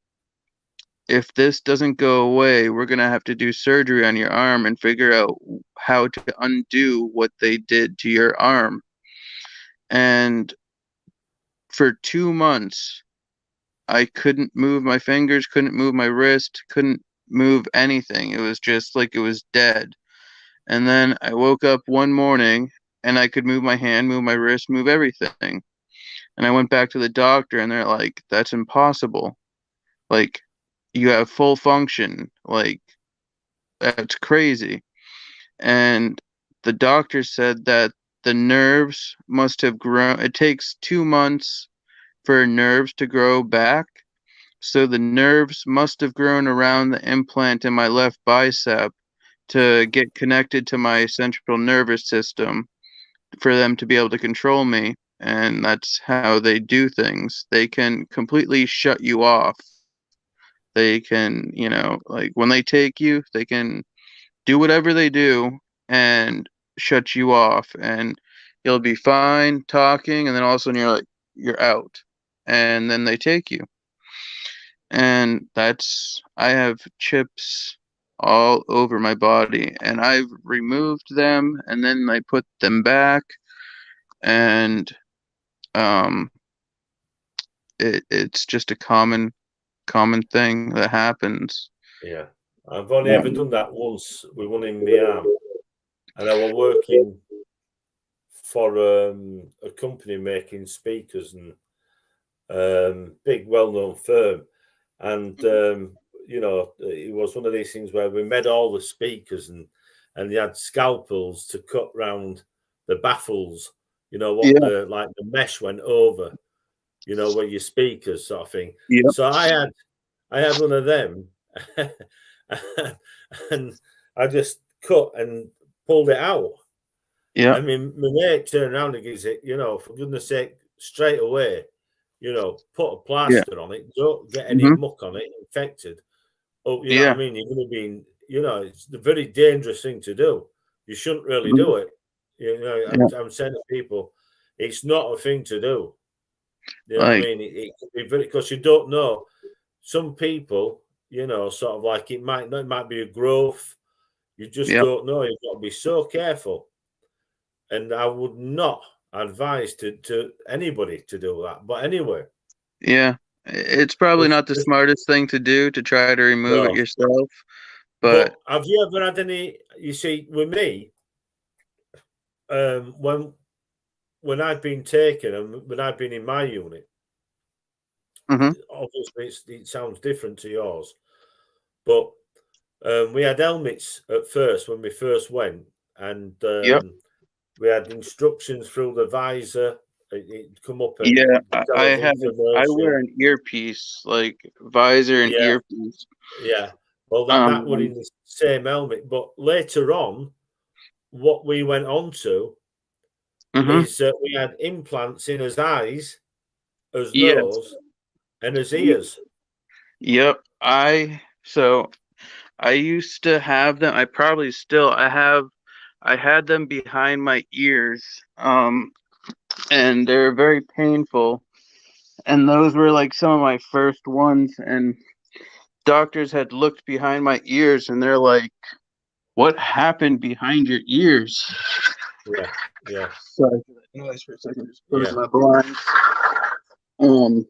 if this doesn't go away, we're gonna have to do surgery on your arm and figure out how to undo what they did to your arm." And for 2 months, I couldn't move my fingers, couldn't move my wrist, couldn't move anything. It was just like it was dead. And then I woke up one morning and I could move my hand, move my wrist, move everything. And I went back to the doctor and they're like, "That's impossible. Like, you have full function. Like, that's crazy." And the doctor said that the nerves must have grown. It takes 2 months for nerves to grow back. So the nerves must have grown around the implant in my left bicep to get connected to my central nervous system for them to be able to control me. And that's how they do things. They can completely shut you off. They can, like when they take you, they can do whatever they do and shut you off. And you'll be fine talking. And then all of a sudden you're out. And then they take you. And I have chips all over my body, and I've removed them and then I put them back. And um it's just a common thing that happens. yeah. I've only Yeah. ever done that once with one in my arm, and I was working for a company making speakers and big, well-known firm, and it was one of these things where we made all the speakers and they had scalpels to cut round the baffles. What Yeah. the mesh went over. Where your speakers sort of thing. Yeah. So I had one of them, and I just cut and pulled it out. Yeah. I mean, my mate turned around and gives it, for goodness sake, straight away, put a Yeah. plaster on it, don't get any Hmm. muck on it, infected. Oh, you know what Yeah. I mean? You're going to be, it's a very dangerous thing to do. You shouldn't really Mhm. do it. Yeah. I'm saying to people, it's not a thing to do. You know what I Like, mean? It could be very, because you don't know. Some people, sort of like it might be a growth. You just yeah. don't know. You've got to be so careful. And I would not advise to anybody to do that. But anyway, Yeah. It's probably if, not the if smartest thing to do to try to remove it no, yourself, But But have you ever had any? You see, with me, um, when when I've been taken and when I've been in my unit, mhm, obviously it sounds different to yours, but we had helmets at first when we first went, and yep, we had instructions through the visor. It come up at yeah, tell I us have I wear information. an earpiece, like visor and Yeah, earpiece. yeah. Well, that were Um, in the same helmet, but later on, what we went on to mhm, is we had implants in his eyes, his yes, nose, and his y- ears. yep. I used to have them. I probably still I have I had them behind my ears. And they're very painful. And those were like some of my first ones. And doctors had looked behind my ears and they're like, "What happened behind your ears?" Yeah, yeah, Sorry for that noise for a second. Just closing yeah. my blinds. Um,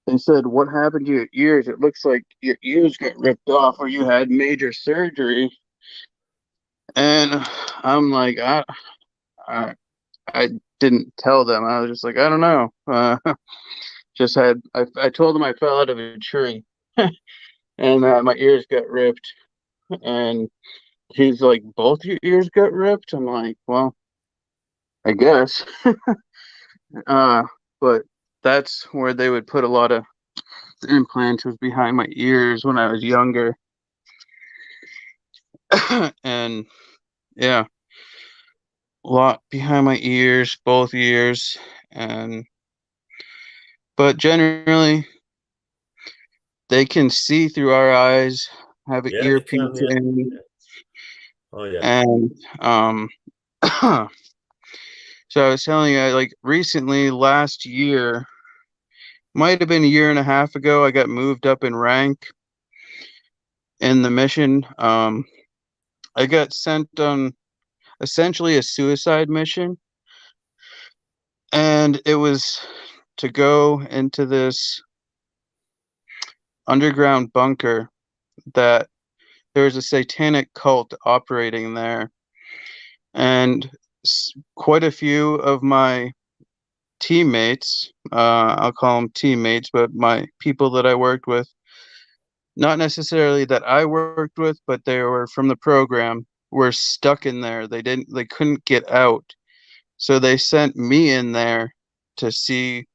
they said, "What happened to your ears? It looks like your ears got ripped off or you had major surgery." And I'm like, I, I didn't tell them. I was just like, I don't know. Just had I told them I fell out of a tree and my ears got ripped. And he's like, both your ears got ripped? I'm like, well, I guess. uh, but that's where they would put a lot of the implants was behind my ears when I was younger. And yeah, a lot behind my ears, both ears. And but generally they can see through our eyes, have an Yeah, they can, earpiece yeah. in, Yeah. Oh, yeah. and so I was telling you, like recently, last year, might have been a year and a half ago, I got moved up in rank in the mission. I got sent on essentially a suicide mission, and it was to go into this underground bunker that there was a satanic cult operating there, and quite a few of my teammates, I'll call them teammates, but my people that I worked with, not necessarily that I worked with, but they were from the program, were stuck in there. They couldn't get out. So they sent me in there to see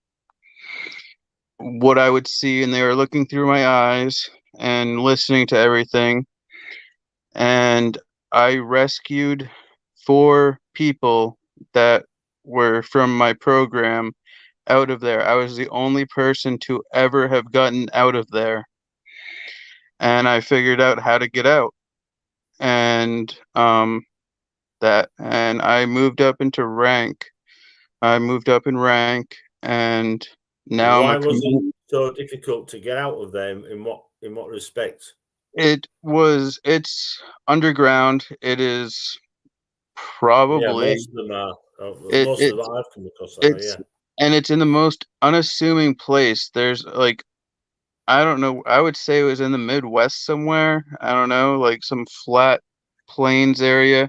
what I would see, and they were looking through my eyes and listening to everything. And I rescued 4 people that were from my program out of there. I was the only person to ever have gotten out of there. And I figured out how to get out. And and I moved up into rank. I moved up in rank, and now I'm Why a was it command. so difficult to get out of them? In what respect? It's underground. It is Yeah, probably most of them are. it Most of it's them I've come across are, it's yeah. and it's in the most unassuming place. There's like I don't know. I would say it was in the Midwest somewhere. I don't know, like some flat plains area.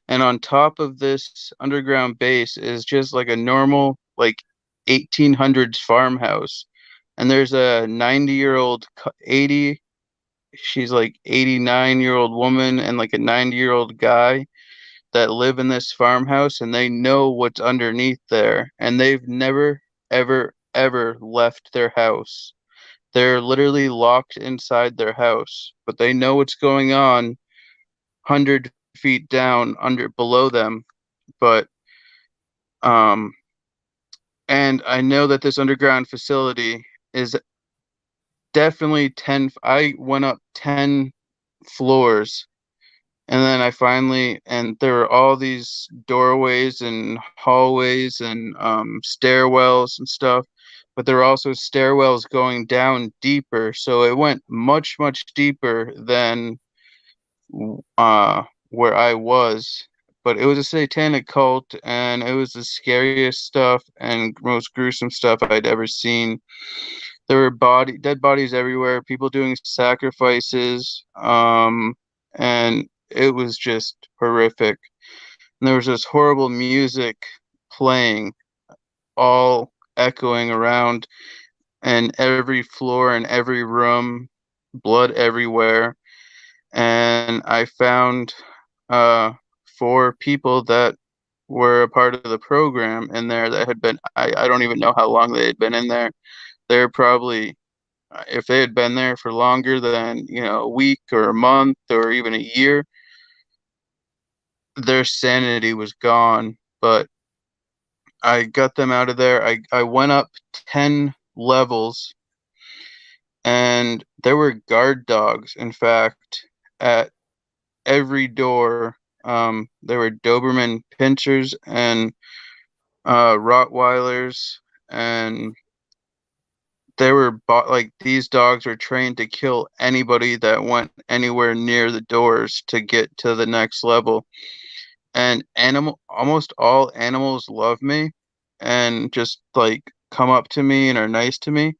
And on top of this underground base is just like a normal, like 1800s farmhouse. And there's a 90-year-old, 80, she's like 89-year-old woman and like a 90-year-old guy that live in this farmhouse and they know what's underneath there. And they've never, ever, ever left their house. They're literally locked inside their house, but they know what's going on 100 feet down under below them. But um, and I know that this underground facility is definitely 10. I went up 10 floors, and then I finally and there were all these doorways and hallways and stairwells and stuff. But there were also stairwells going down deeper, so it went much, much deeper than where I was. But it was a satanic cult, and it was the scariest stuff and most gruesome stuff I'd ever seen. There were dead bodies everywhere, people doing sacrifices, and it was just horrific. And there was this horrible music playing, all echoing around, and every floor and every room, blood everywhere. And I found uh, four people that were a part of the program in there that had been, I don't even know how long they had been in there. They're probably, if they had been there for longer than, a week or a month or even a year, their sanity was gone. But I got them out of there. I went up 10 levels, and there were guard dogs, in fact, at every door. There were Doberman pinchers and Rottweilers, and like these dogs were trained to kill anybody that went anywhere near the doors to get to the next level. And almost all animals love me and just like come up to me and are nice to me.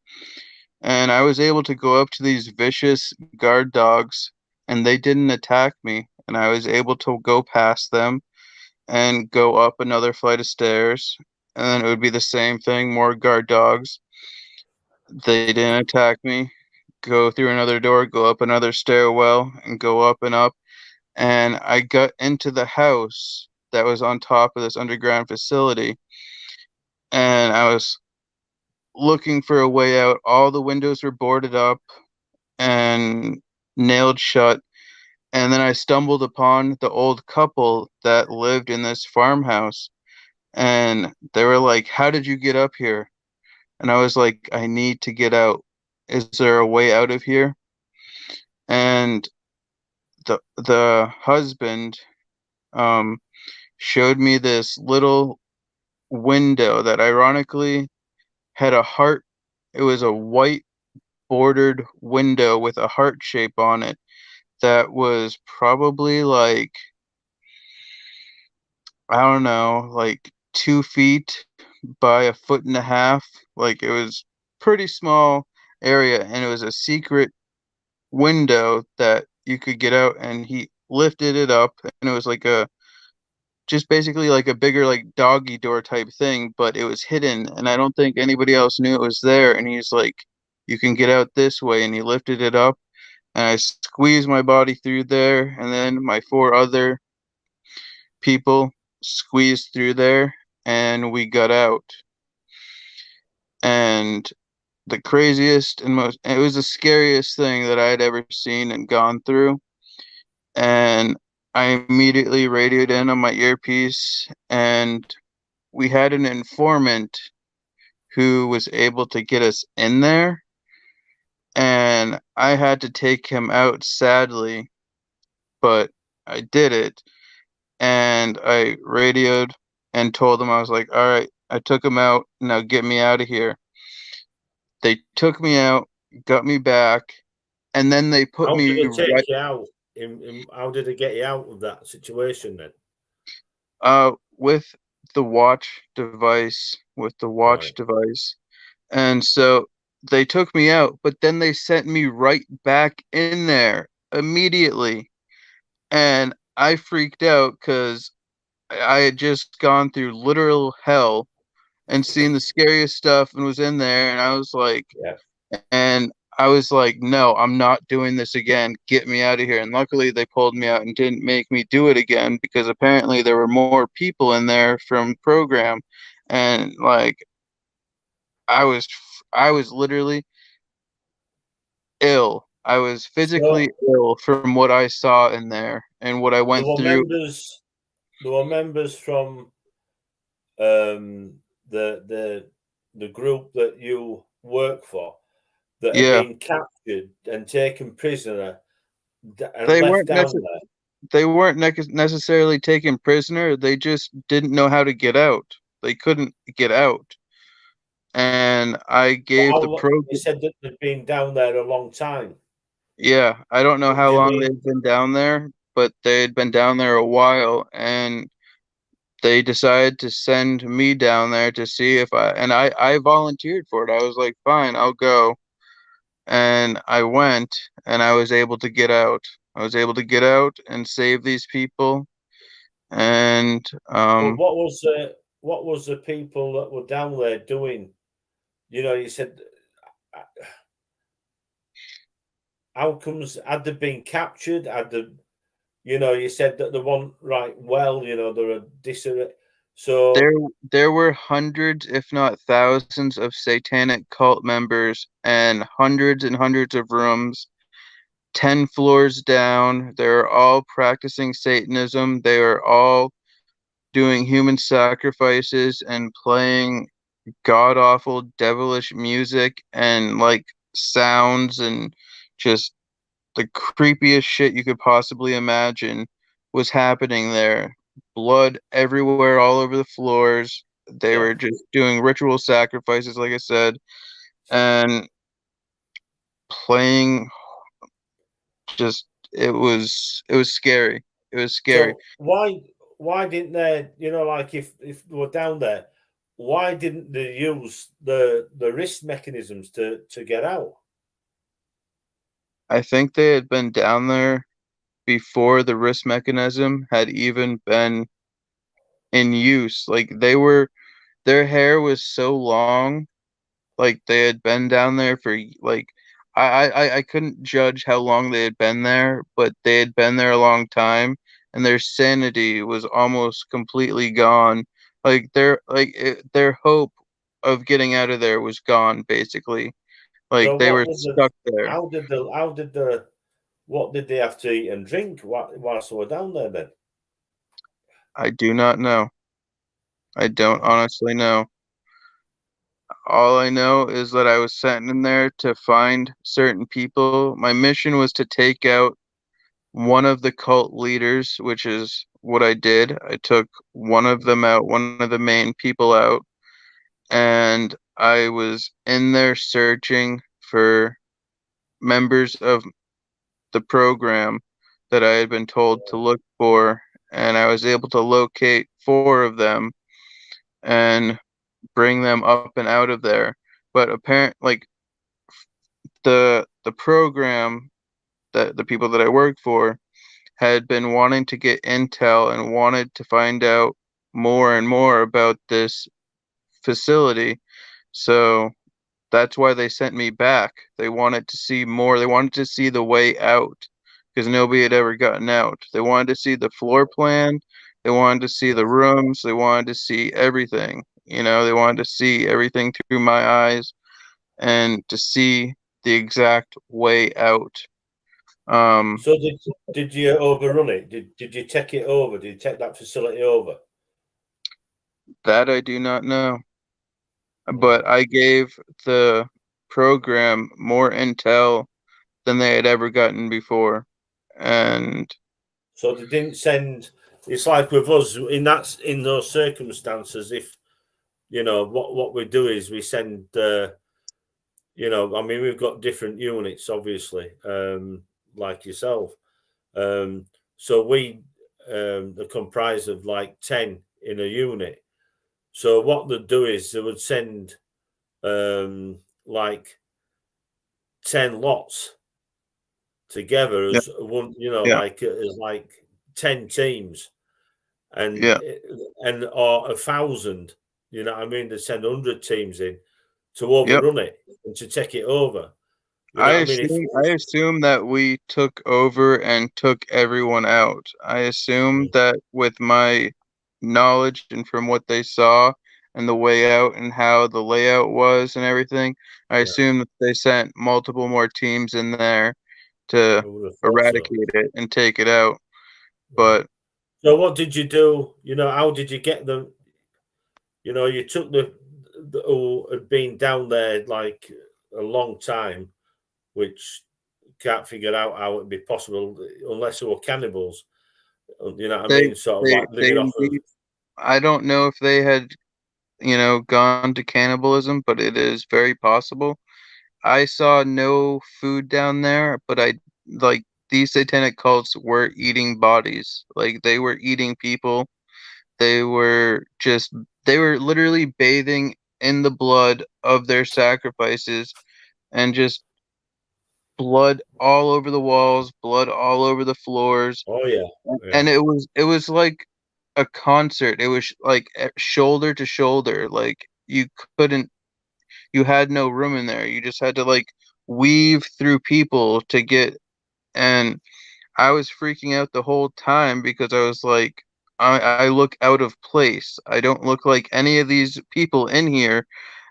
And I was able to go up to these vicious guard dogs, and they didn't attack me. And I was able to go past them and go up another flight of stairs. And then it would be the same thing, more guard dogs. They didn't attack me. Go through another door, go up another stairwell, and go up and up. And I got into the house that was on top of this underground facility. And I was looking for a way out. All the windows were boarded up and nailed shut. And then I stumbled upon the old couple that lived in this farmhouse. And they were like, "How did you get up here?" And I was like, "I need to get out. Is there a way out of here?" And the husband um showed me this little window that ironically had a heart. It was a white bordered window with a heart shape on it that was probably like, I don't know, like 2 feet by a foot and a half. Like it was pretty small area, and it was a secret window that you could get out. And he lifted it up, and it was like a just basically like a bigger like doggy door type thing, but it was hidden, and I don't think anybody else knew it was there. And he's like, "You can get out this way," and he lifted it up, and I squeezed my body through there, and then my four other people squeezed through there, and we got out. And the craziest and most, it was the scariest thing that I had ever seen and gone through. And I immediately radioed in on my earpiece, and we had an informant who was able to get us in there. And I had to take him out, sadly, but I did it. And I radioed and told him, I was like, "All right, I took him out. Now get me out of here." They took me out, got me back, and then they put How did me it right take you out? How did it get you out of that situation then? with the watch device, Right. And so they took me out, but then they sent me right back in there immediately. And I freaked out because I had just gone through literal hell and seen the scariest stuff and was in there. Yeah. And I was like, "No, I'm not doing this again. Get me out of here." And luckily they pulled me out and didn't make me do it again, because apparently there were more people in there from program. And like, I was, I was literally ill. I was physically So ill from what I saw in there and what I there went were through. members. There were members from um, the the the group that you work for that had Yeah, been captured and taken prisoner and they left weren't down necess- there. they weren't necessarily taken prisoner. They just didn't know how to get out. They couldn't get out. And I But gave the they program. said that they'd been down there a long time. Yeah, I don't know What how do you long mean? they've been down there, but they had been down there a while. And they decided to send me down there to see if I volunteered for it. I was like, fine, I'll go. And I went and I was able to get out. I was able to get out and save these people. And But what was the people that were down there doing? You said, uh, how comes had they been captured? You said that they weren't right. Well, they're a disarray. there So there were hundreds, if not thousands, of satanic cult members and hundreds of rooms, 10 floors down. They were all practicing Satanism. They were all doing human sacrifices and playing god awful devilish music and like sounds and just the creepiest shit you could possibly imagine was happening there. Blood everywhere, all over the floors. They yeah. were just doing ritual sacrifices, like I said, and playing just it was scary. It was scary. So why didn't they? Like if they were down there, why didn't they use the wrist mechanisms to get out? I think they had been down there before the wrist mechanism had even been in use. Like their hair was so long, like they had been down there for like I couldn't judge how long they had been there, but they had been there a long time, and their sanity was almost completely gone. Their hope of getting out of there was gone, basically. Like So they what were was the stuck there. how did the what did they have to eat and drink whilst they were down there then? I do not know. I don't Oh, honestly know. All I know is that I was sent in there to find certain people. My mission was to take out one of the cult leaders, which is what I did. I took one of them out, one of the main people out, and I was in there searching for members of the program that I had been told to look for, and I was able to locate four of them and bring them up and out of there. But apparent like the program that the people that I worked for had been wanting to get intel and wanted to find out more and more about this facility. So that's why they sent me back. They wanted to see more. They wanted to see the way out because nobody had ever gotten out. They wanted to see the floor plan. They wanted to see the rooms. They wanted to see everything. They wanted to see everything through my eyes and to see the exact way out. Um, so did you overrun it? Did you take it over? Did you take that facility over? that I do not know. But Hmm. I gave the program more intel than they had ever gotten before. And So they didn't send. It's like with us in those circumstances. If what we do is we send. I mean, we've got different units, obviously, like yourself. Um, so we are comprised of like 10 in a unit. So what they'd do is they would send like 10 lots together yeah, as one, yeah, like as like 10 teams and yeah, or 1,000. You know what I mean? They send 100 teams in to yep. overrun it and to take it over. You I know what I mean? If assume I assume that we took over and took everyone out. I assume that with my knowledge and from what they saw and the way out and how the layout was and everything, I yeah, assume that they sent multiple more teams in there to I would have thought so. eradicate it and take it out. Yeah. But So what did you do? How did you get them? You took the who had been down there like a long time, which can't figure out how it'd be possible unless they were cannibals. You know what I they mean? Sort of they like they living off of. indeed, I don't know if they had, gone to cannibalism, but it is very possible. I saw no food down there, but I like these satanic cults were eating bodies. Like they were eating people. they were just they were literally bathing in the blood of their sacrifices, and just blood all over the walls, blood all over the floors. Oh yeah, And yeah. it was like a concert. It was like shoulder to shoulder. Like couldn't you had no room in there. You just had to like weave through people to get. And I was freaking out the whole time because I was like, I look out of place. I don't look like any of these people in here,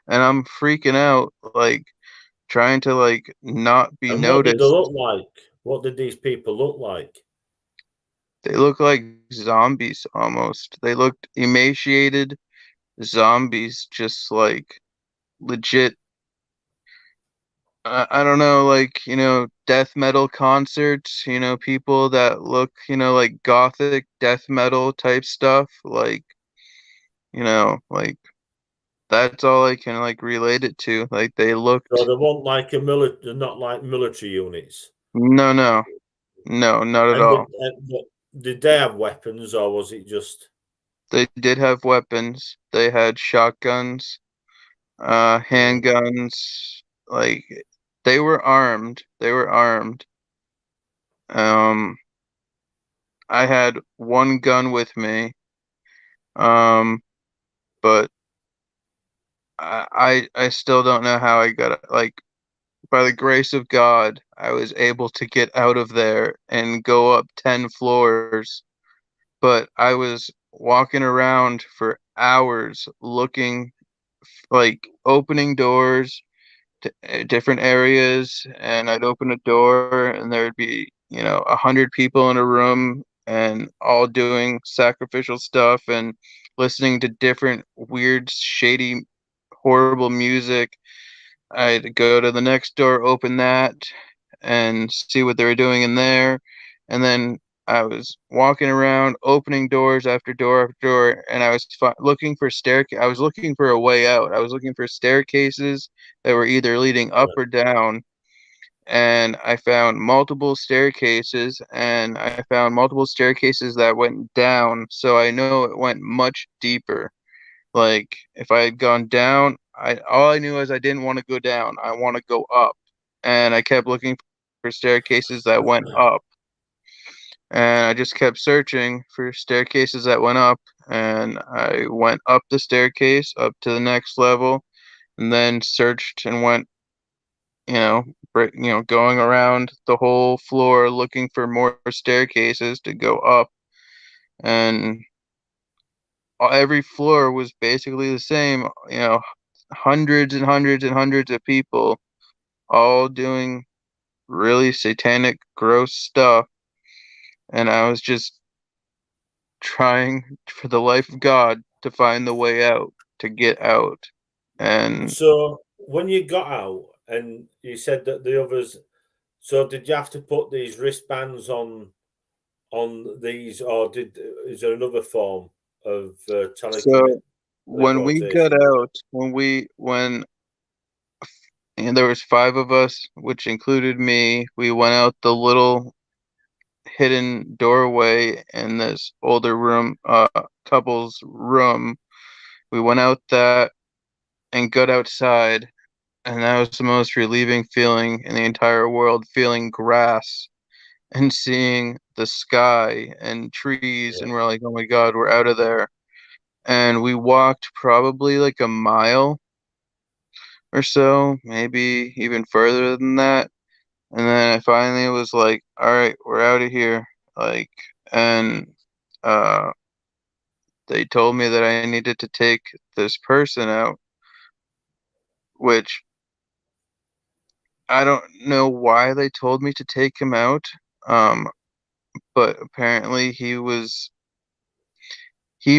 and I'm freaking out, like trying to like not be And what did they noticed. look like? What did these people look like? They look like zombies almost. They looked emaciated zombies, just like legit. I don't know, like, death metal concerts, people that look, like gothic death metal type stuff. Like, like that's all I can like relate it to. Like they So looked, they weren't like a military, not like military units. no, no, no, not at And all. did they have weapons, or was it just They did have weapons. They had shotguns, yeah, handguns, like they were armed. They were armed. Um, I had one gun with me. Um, but I still don't know how I got it. Like by the grace of God, I was able to get out of there and go up 10 floors. But I was walking around for hours looking, like opening doors to different areas, and I'd open a door and there'd be 100 people in a room and all doing sacrificial stuff and listening to different weird shady horrible music. I'd go to the next door, open that, and see what they were doing in there. And then I was walking around, opening doors after door after door, and I was looking for I was looking for a way out. I was looking for staircases that were either leading up yeah. or down. And I found multiple staircases, and I found multiple staircases that went down. So I know it went much deeper. Like if I had gone down, I all I knew is I didn't want to go down. I want to go up. And I kept looking for staircases that went up. And I just kept searching for staircases that went up, and I went up the staircase up to the next level, and then searched and went, going around the whole floor looking for more staircases to go up. And every floor was basically the same, hundreds and hundreds and hundreds of people all doing really satanic, gross stuff. And I was just trying for the life of God to find the way out, to get out. And So when you got out and you said that the others, so did you have to put these wristbands on these, or is there another form of so when we got teleportation? out, when and there was five of us, which included me, we went out the little hidden doorway in this older room, couple's room. We went out that and got outside, and that was the most relieving feeling in the entire world, feeling grass and seeing the sky and trees, Yeah, and we're like, oh my God, we're out of there. And we walked probably like a mile or so, maybe even further than that. And then I finally was like, all right, we're out of here. Like, and uh, they told me that I needed to take this person out, which I don't know why they told me to take him out. Um, but apparently he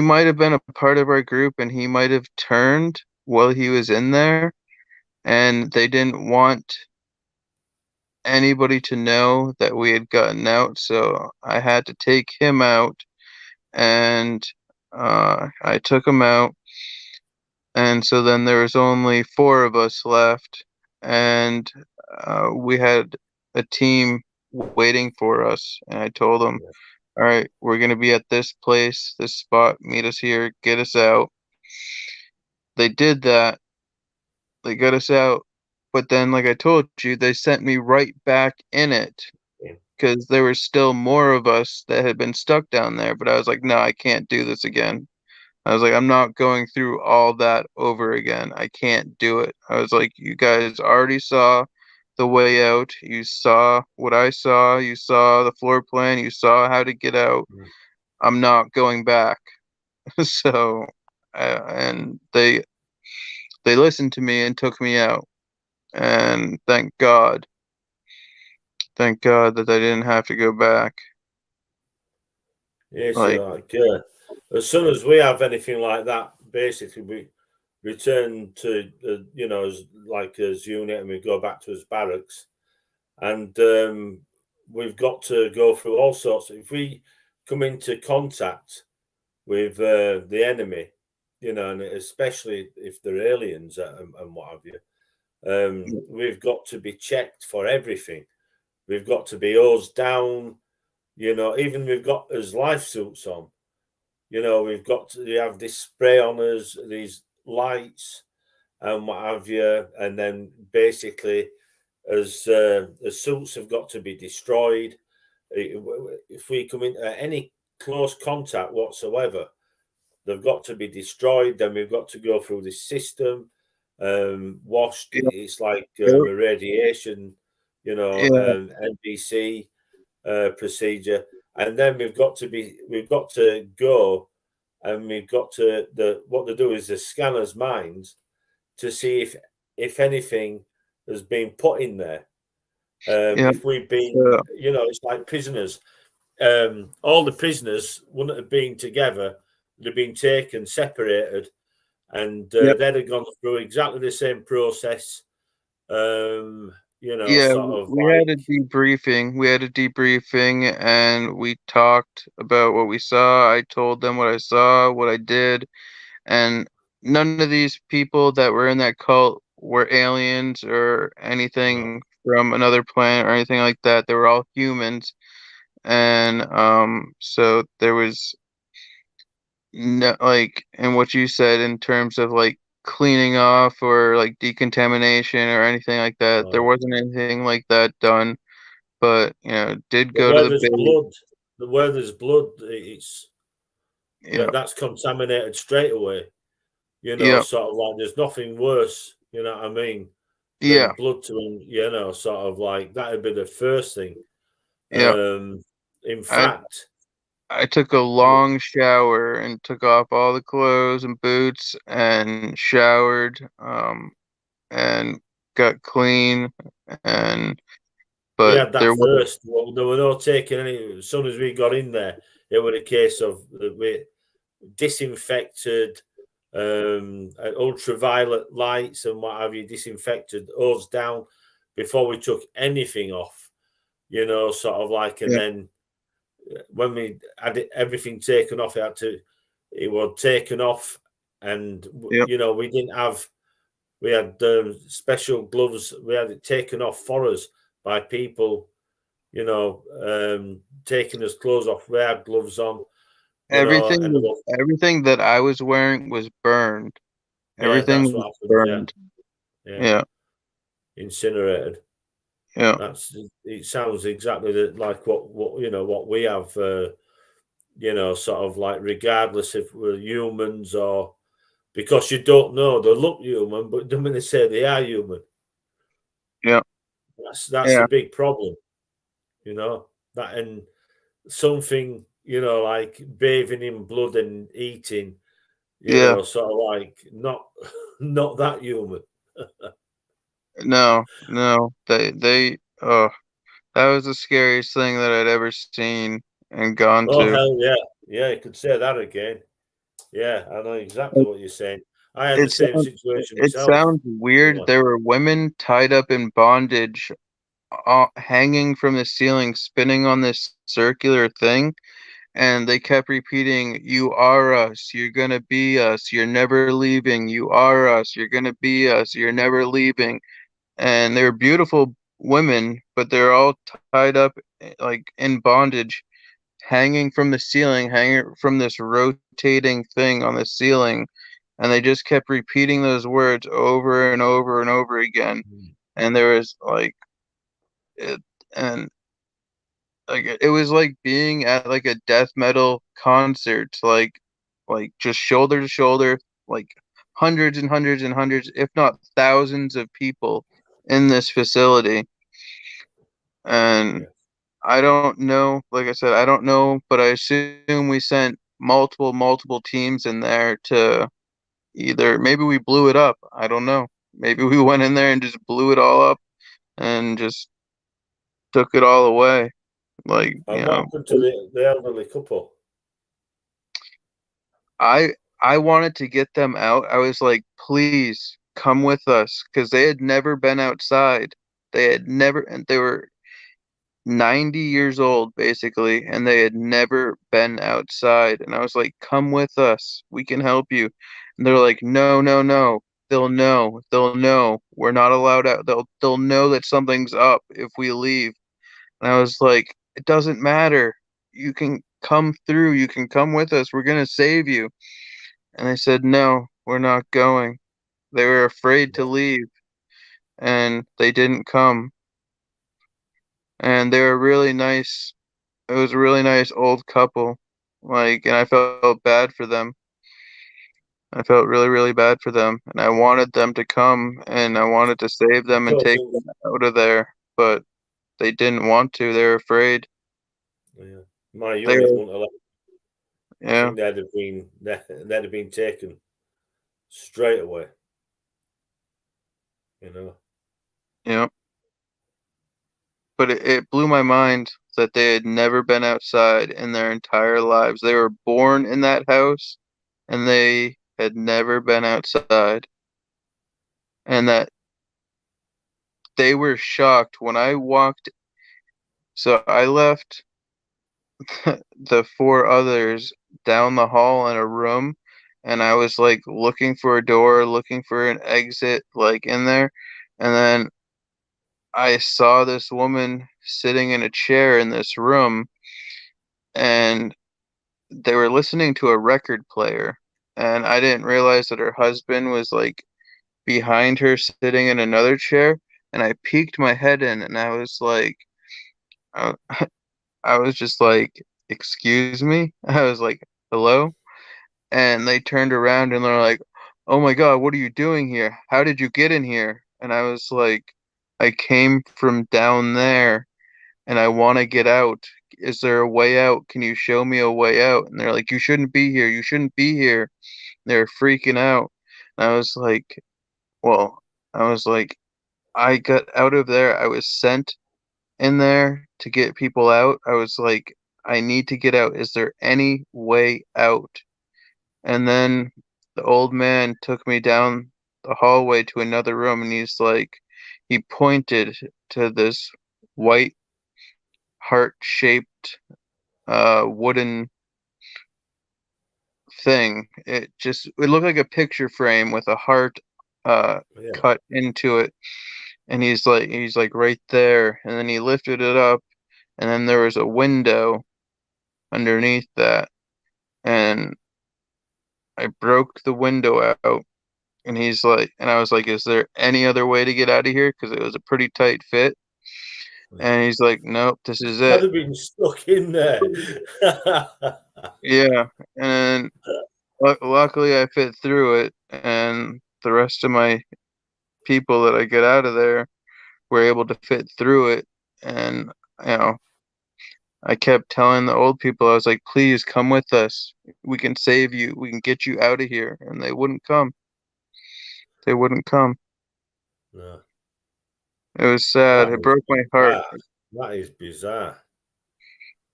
might have been a part of our group, and he might have turned while he was in there, and they didn't want anybody to know that we had gotten out, so I had to take him out. And I took him out, and so then there was only four of us left, and we had a team waiting for us, and I told them, yeah. all right, we're gonna be at this place, this spot, meet us here, get us out. They did that. They got us out, but then, like I told you, they sent me right back in it Yeah. because there were still more of us that had been stuck down there. But I was like, no, I can't do this again. I was like, I'm not going through all that over again. I can't do it. I was like, you guys already saw the way out. You saw what I saw. You saw the floor plan. You saw how to get out. Mm. I'm not going back. So, and they listened to me and took me out. And thank God that I didn't have to go back. Yeah, Like, so like, as soon as we have anything like that, basically we return to as like as unit and we go back to his barracks, and we've got to go through all sorts. If we come into contact with the enemy, and especially if they're aliens and what have you, we've got to be checked for everything. We've got to be hosed down. Even we've got his life suits on. We've got to have this spray on us, these lights and what have you, and then basically, as the suits have got to be destroyed. If we come into any close contact whatsoever, they've got to be destroyed. Then we've got to go through this system, washed. yeah, It's like yeah, a radiation, yeah, NBC procedure, and then we've got to go, and we've got to what they do is they scan us minds to see if anything has been put in there. yeah, If we've been, yeah, it's like prisoners. All the prisoners wouldn't have been together; they'd have been taken, separated, and yeah, they'd have gone through exactly the same process. yeah. Sort of We like had a debriefing. We had a debriefing, and we talked about what we saw. I told them what I saw, what I did, and none of these people that were in that cult were aliens or no. anything from another planet or anything like that. They were all humans, and so there was no, like, and what you said in terms of like cleaning off or like decontamination or anything like that, there No. wasn't anything like that done. But did But go to where the there's base. blood, it's Yeah, that's contaminated straight away. yeah, Sort of like there's nothing worse. You know what I mean? Than yeah, blood to sort of like that would be the first thing. yeah. In I fact, I took a long shower and took off all the clothes and boots and showered, and got clean, and we but had that there was, first. Well, there were no taking any. As soon as we got in there, it was a case of we disinfected, ultraviolet lights and what have you, disinfected us down before we took anything off. Sort of like, and yeah, then when we had everything taken off, it was taken off, and yeah. we didn't have. We had special gloves. We had it taken off for us by people, taking his clothes off. We had gloves on, and Everything everything that I was wearing was burned. yeah, Everything that's was what happened. Yeah, burned. yeah, Yeah, incinerated. yeah, That's it. Sounds exactly like what we have. Sort of like regardless if we're humans or because you don't know they look human, but don't mean they say they are human. yeah, That's the yeah, big problem, that and something like bathing in blood and eating, yeah. sort of like not not that human. No, no. That was the scariest thing that I'd ever seen and gone Oh to. hell yeah, yeah, you could say that again. Yeah, I know exactly what you're saying. I had the It same sounds situation it myself. sounds weird. Similar. There were women tied up in bondage, hanging from the ceiling, spinning on this circular thing, and they kept repeating, "You are us. You're gonna be us. You're never leaving. You are us. You're gonna be us. You're never leaving." And they were beautiful women, but they're all tied up like in bondage, hanging from the ceiling, hanging from this rotating thing on the ceiling, and they just kept repeating those words over and over and over again. Mm. And there was like it, and like it was like being at like a death metal concert, like just shoulder to shoulder, like hundreds and hundreds and hundreds, if not thousands of people in this facility. And Yeah. I don't know, like I said, I don't know, but I assume we sent multiple teams in there to either maybe we blew it up. I don't know. Maybe we went in there and just blew it all up and just took it all away. Like, And what happened to the elderly couple? I I wanted to get them out. I was like, please come with us because they had never been outside. They had never, and they were 90 years old basically, and they had never been outside. And I was like, come with us. We can help you. And they're like, no, no, no. They'll know. They'll know. We're not allowed out. They'll know that something's up if we leave. And I was like, it doesn't matter. You can come through. You can come with us. We're gonna save you. And they said, no, we're not going. They were afraid to leave, and they didn't come. And they were really nice. It was a really nice old couple. Like, and I felt bad for them. I felt really, really bad for them. And I wanted them to come, and I wanted to save Of them and course, take them out of there, but they didn't want to. They were afraid. yeah. My They youngest were, wouldn't allow. I yeah, think they'd have been taken straight away. You know. yeah. But it blew my mind that they had never been outside in their entire lives. They were born in that house and they had never been outside. And that they were shocked when I walked. So I left the four others down the hall in a room, and I was like looking for a door, looking for an exit, like in there. And then I saw this woman sitting in a chair in this room, and they were listening to a record player, and I didn't realize that her husband was like behind her sitting in another chair, and I peeked my head in and I was like I, I was just like, "Excuse me?" I was like, "Hello?" And they turned around and they're like, "Oh my God, what are you doing here? How did you get in here?" And I was like, "I came from down there and I want to get out. Is there a way out? Can you show me a way out?" And they're like, "You shouldn't be here. You shouldn't be here." They're freaking out. And I was like, well, I was like, I got out of there. I was sent in there to get people out. I was like, I need to get out. Is there any way out? And then the old man took me down the hallway to another room and he's like, he pointed to this white heart-shaped wooden thing. It looked like a picture frame with a heart Yeah. cut into it. And he's like right there. And then he lifted it up and then there was a window underneath that. And I broke the window out. And he's like, and I was like, is there any other way to get out of here? Because it was a pretty tight fit. Yeah. And he's like, nope, this is I'd it. have been stuck in there. Yeah. And luckily I fit through it. And the rest of my people that I get out of there were able to fit through it. And, you know, I kept telling the old people, I was like, please come with us. We can save you. We can get you out of here. And they wouldn't come. They wouldn't come. No, It was sad. that It is broke my heart. bizarre. That is bizarre.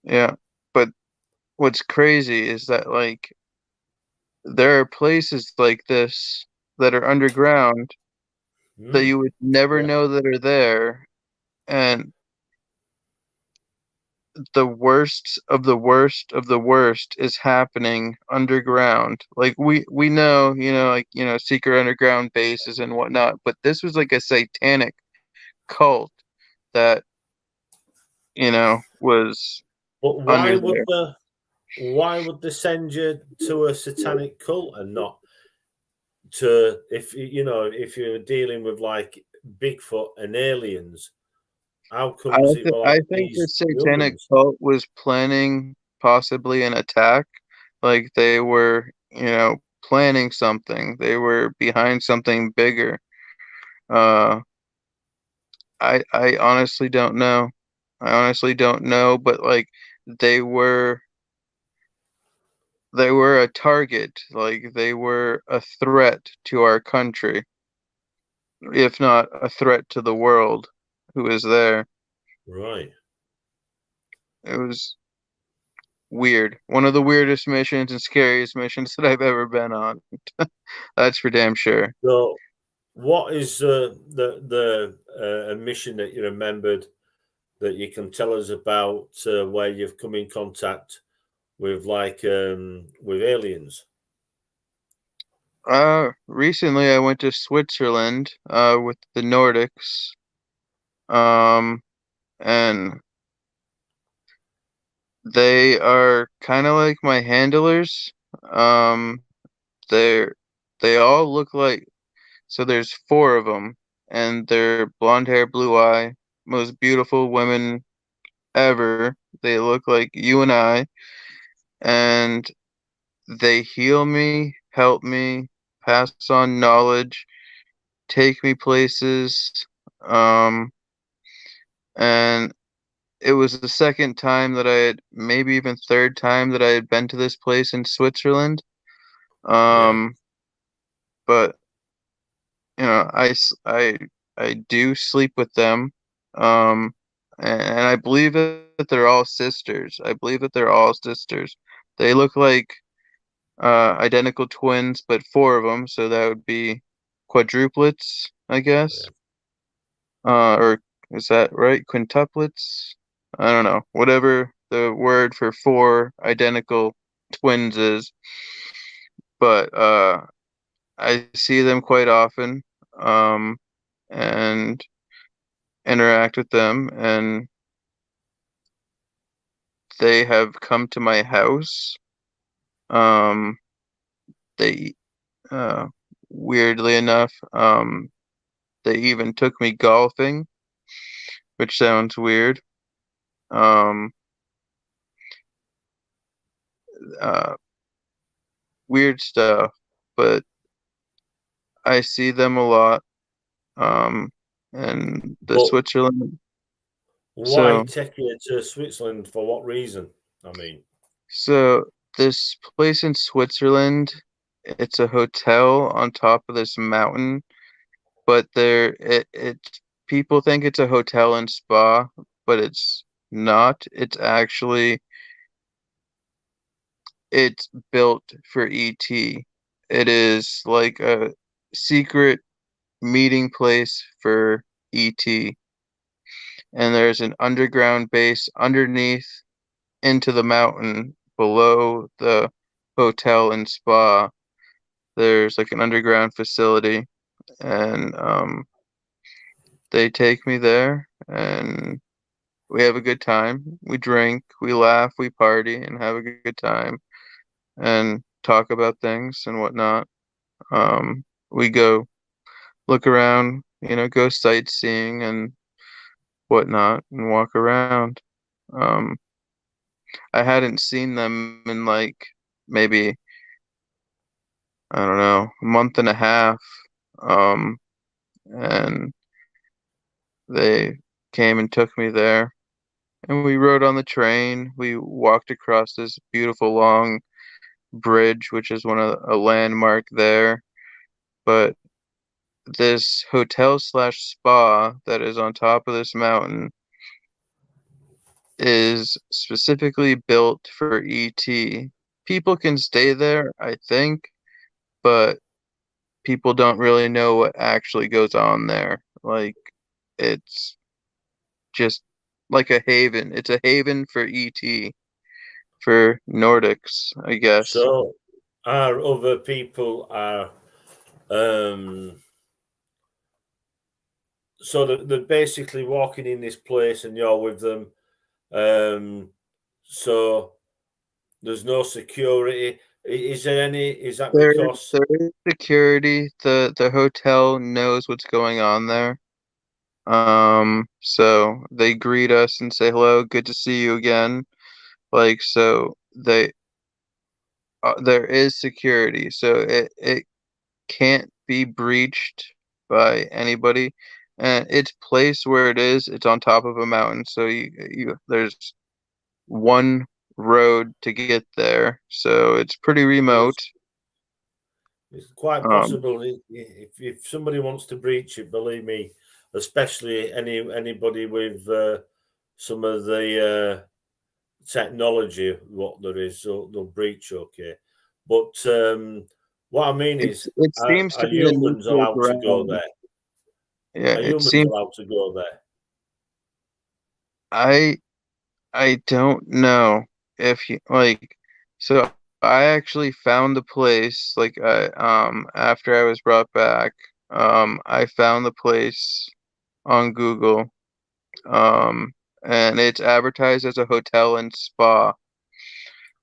Yeah. But what's crazy is that, like, there are places like this that are underground that Mm, you would never yeah, know that are there. And the worst of the worst of the worst is happening underground. Like we know, like secret underground bases and whatnot, but this was like a satanic cult that was. But under there. why would they send you to a satanic cult and not to, if you know, if you're dealing with like Bigfoot and aliens? How comes it were I like think the these satanic humans? cult was planning possibly an attack. Like they were, planning something. They were behind something bigger. Uh, I honestly don't know. I honestly don't know, but like they were they were a target. Like they were a threat to our country, if not a threat to the world who is there. Right. It was weird. One of the weirdest missions and scariest missions that I've ever been on. That's for damn sure. So, what is the mission that you remembered that you can tell us about where you've come in contact with like with aliens? Recently I went to Switzerland with the Nordics. Um and they are kind of like my handlers. Um they're they all look like, so there's four of them, and they're blonde hair, blue eye, most beautiful women ever. They look like you and I, and they heal me, help me, pass on knowledge, take me places. Um, and it was the second time that I had, maybe even third time that I had been to this place in Switzerland. Yeah, Um, but I do sleep with them. And I believe that they're all sisters. I believe that they're all sisters. They look like identical twins, but four of them, so that would be quadruplets, I guess. yeah. Or is that right? Quintuplets? I don't know. Whatever the word for four identical twins is. But I see them quite often, and interact with them, and they have come to my house. Um, they uh, weirdly enough, they even took me golfing, which sounds weird. Um, uh, Weird stuff, but I see them a lot. Um, and the But Switzerland. why So, take you to Switzerland? For what reason? I mean, so this place in Switzerland, it's a hotel on top of this mountain, but it people think it's a hotel and spa, but it's not. It's built for ET. It is like a secret meeting place for ET. And there's an underground base underneath into the mountain below the hotel and spa. There's like an underground facility, and they take me there, and we have a good time. We drink, we laugh, we party, and have a good time, and talk about things and whatnot. We go look around, go sightseeing and whatnot, and walk around. Um, I hadn't seen them in like maybe, I don't know, a month and a half. Um, and they came and took me there, and we rode on the train. We walked across this beautiful long bridge, which is one of a landmark there. But this hotel slash spa that is on top of this mountain is specifically built for ET. People can stay there, I think, but people don't really know what actually goes on there. Like, it's just like a haven. It's a haven for ET, for Nordics, I guess. so are other people are um so they're basically walking in this place and you're with them. Um So there's no security. Is there any? Is that There because? there is security. The hotel knows what's going on there. So they greet us and say hello, good to see you again. Like so they there is security. So it can't be breached by anybody. And it's placed where it is. It's on top of a mountain, so you there's one road to get there. So it's pretty Well, remote. it's quite Um, possible if somebody wants to breach it. Believe me, especially anybody with some of the technology, what there is, so they'll breach. Okay, but what I mean is, it seems are to be a humans neutral allowed to go ground. there? Yeah, Are it humans seems allowed to go there? I I don't know if you like so I actually found the place like I after I was brought back I found the place on Google and it's advertised as a hotel and spa,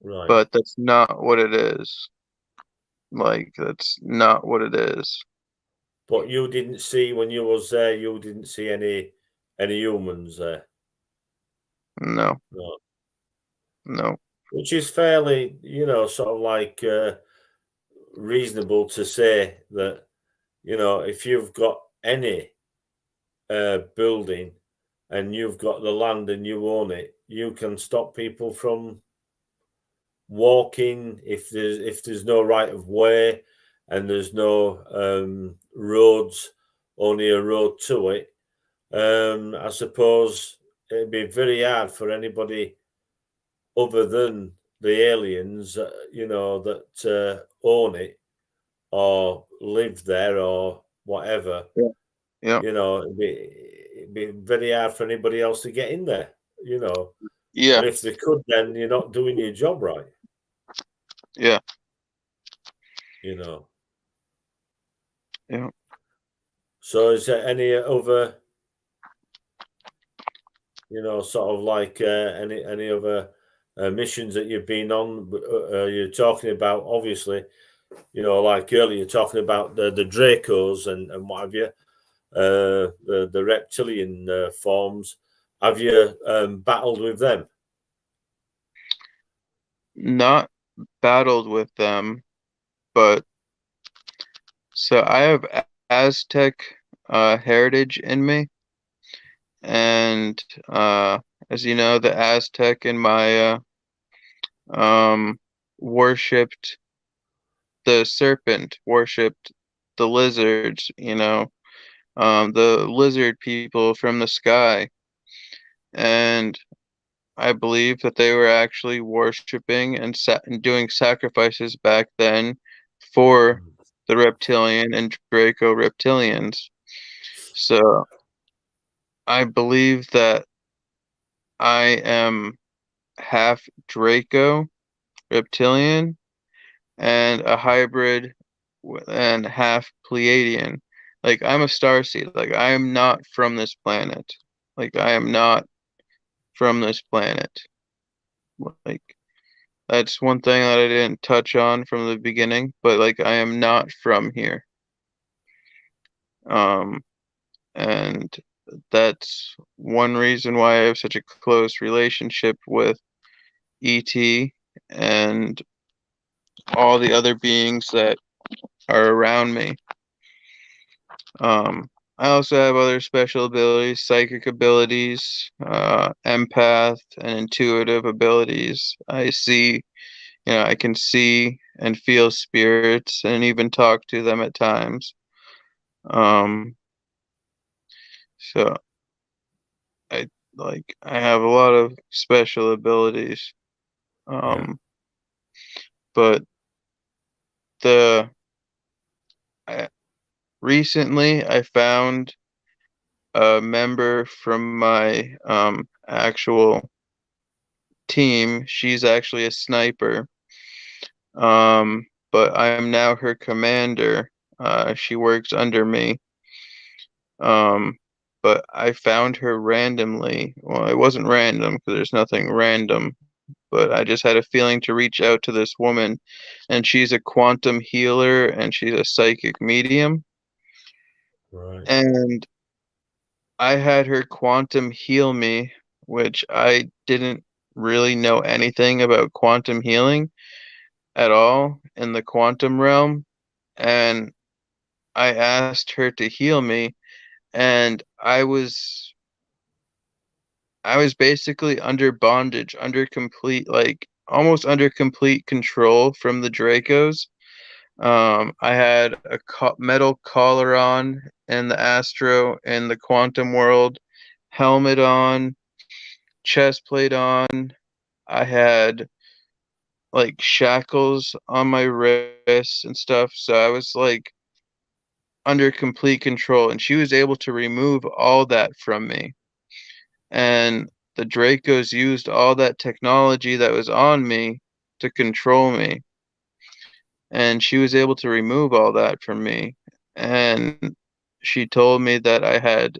Right. but that's not what it is. Like that's not what it is. But you didn't see when you was there. You didn't see any humans there. No, No. no. Which is fairly, sort of like reasonable to say that, if you've got any building and you've got the land and you own it, you can stop people from walking if there's no right of way and there's no roads, only a road to it. I suppose it'd be very hard for anybody other than the aliens, that own it or live there or whatever. Yeah, yeah, It'd be very hard for anybody else to get in there. You know, yeah, and if they could, then you're not doing your job right. yeah, You know. yeah. So, is there any other, sort of like any other missions that you've been on? You're talking about, obviously, like earlier, you're talking about the Dracos and what have you, the reptilian forms. Have you battled with them? Not battled with them, but so I have Aztec heritage in me, and as you know, the Aztec and Maya um, worshipped the serpent, worshipped the lizards, the lizard people from the sky, and I believe that they were actually worshipping and doing sacrifices back then for the reptilian and Draco reptilians. So I believe that I am half Draco reptilian and a hybrid and half Pleiadian. Like I'm a starseed. Like I am not from this planet. Like I am not from this planet. Like that's one thing that I didn't touch on from the beginning, but like I am not from here. Um, and that's one reason why I have such a close relationship with ET and all the other beings that are around me. I also have other special abilities, psychic abilities, empath, and intuitive abilities. I can see and feel spirits and even talk to them at times. Um, so I have a lot of special abilities. Yeah. Um, but the I, recently I found a member from my actual team. She's actually a sniper. But I am now her commander. She works under me. Um, but I found her randomly. Well, it wasn't random because there's nothing random. but I just had a feeling to reach out to this woman, and she's a quantum healer and she's a psychic medium. Right. And I had her quantum heal me, which I didn't really know anything about quantum healing at all in the quantum realm. And I asked her to heal me, and I was basically under bondage, under complete, like almost under complete control from the Dracos. I had a metal collar on in the Astro in the quantum world, helmet on, chest plate on. I had like shackles on my wrists and stuff, so I was like under complete control, and she was able to remove all that from me. And the Dracos used all that technology that was on me to control me. And she was able to remove all that from me. And she told me that I had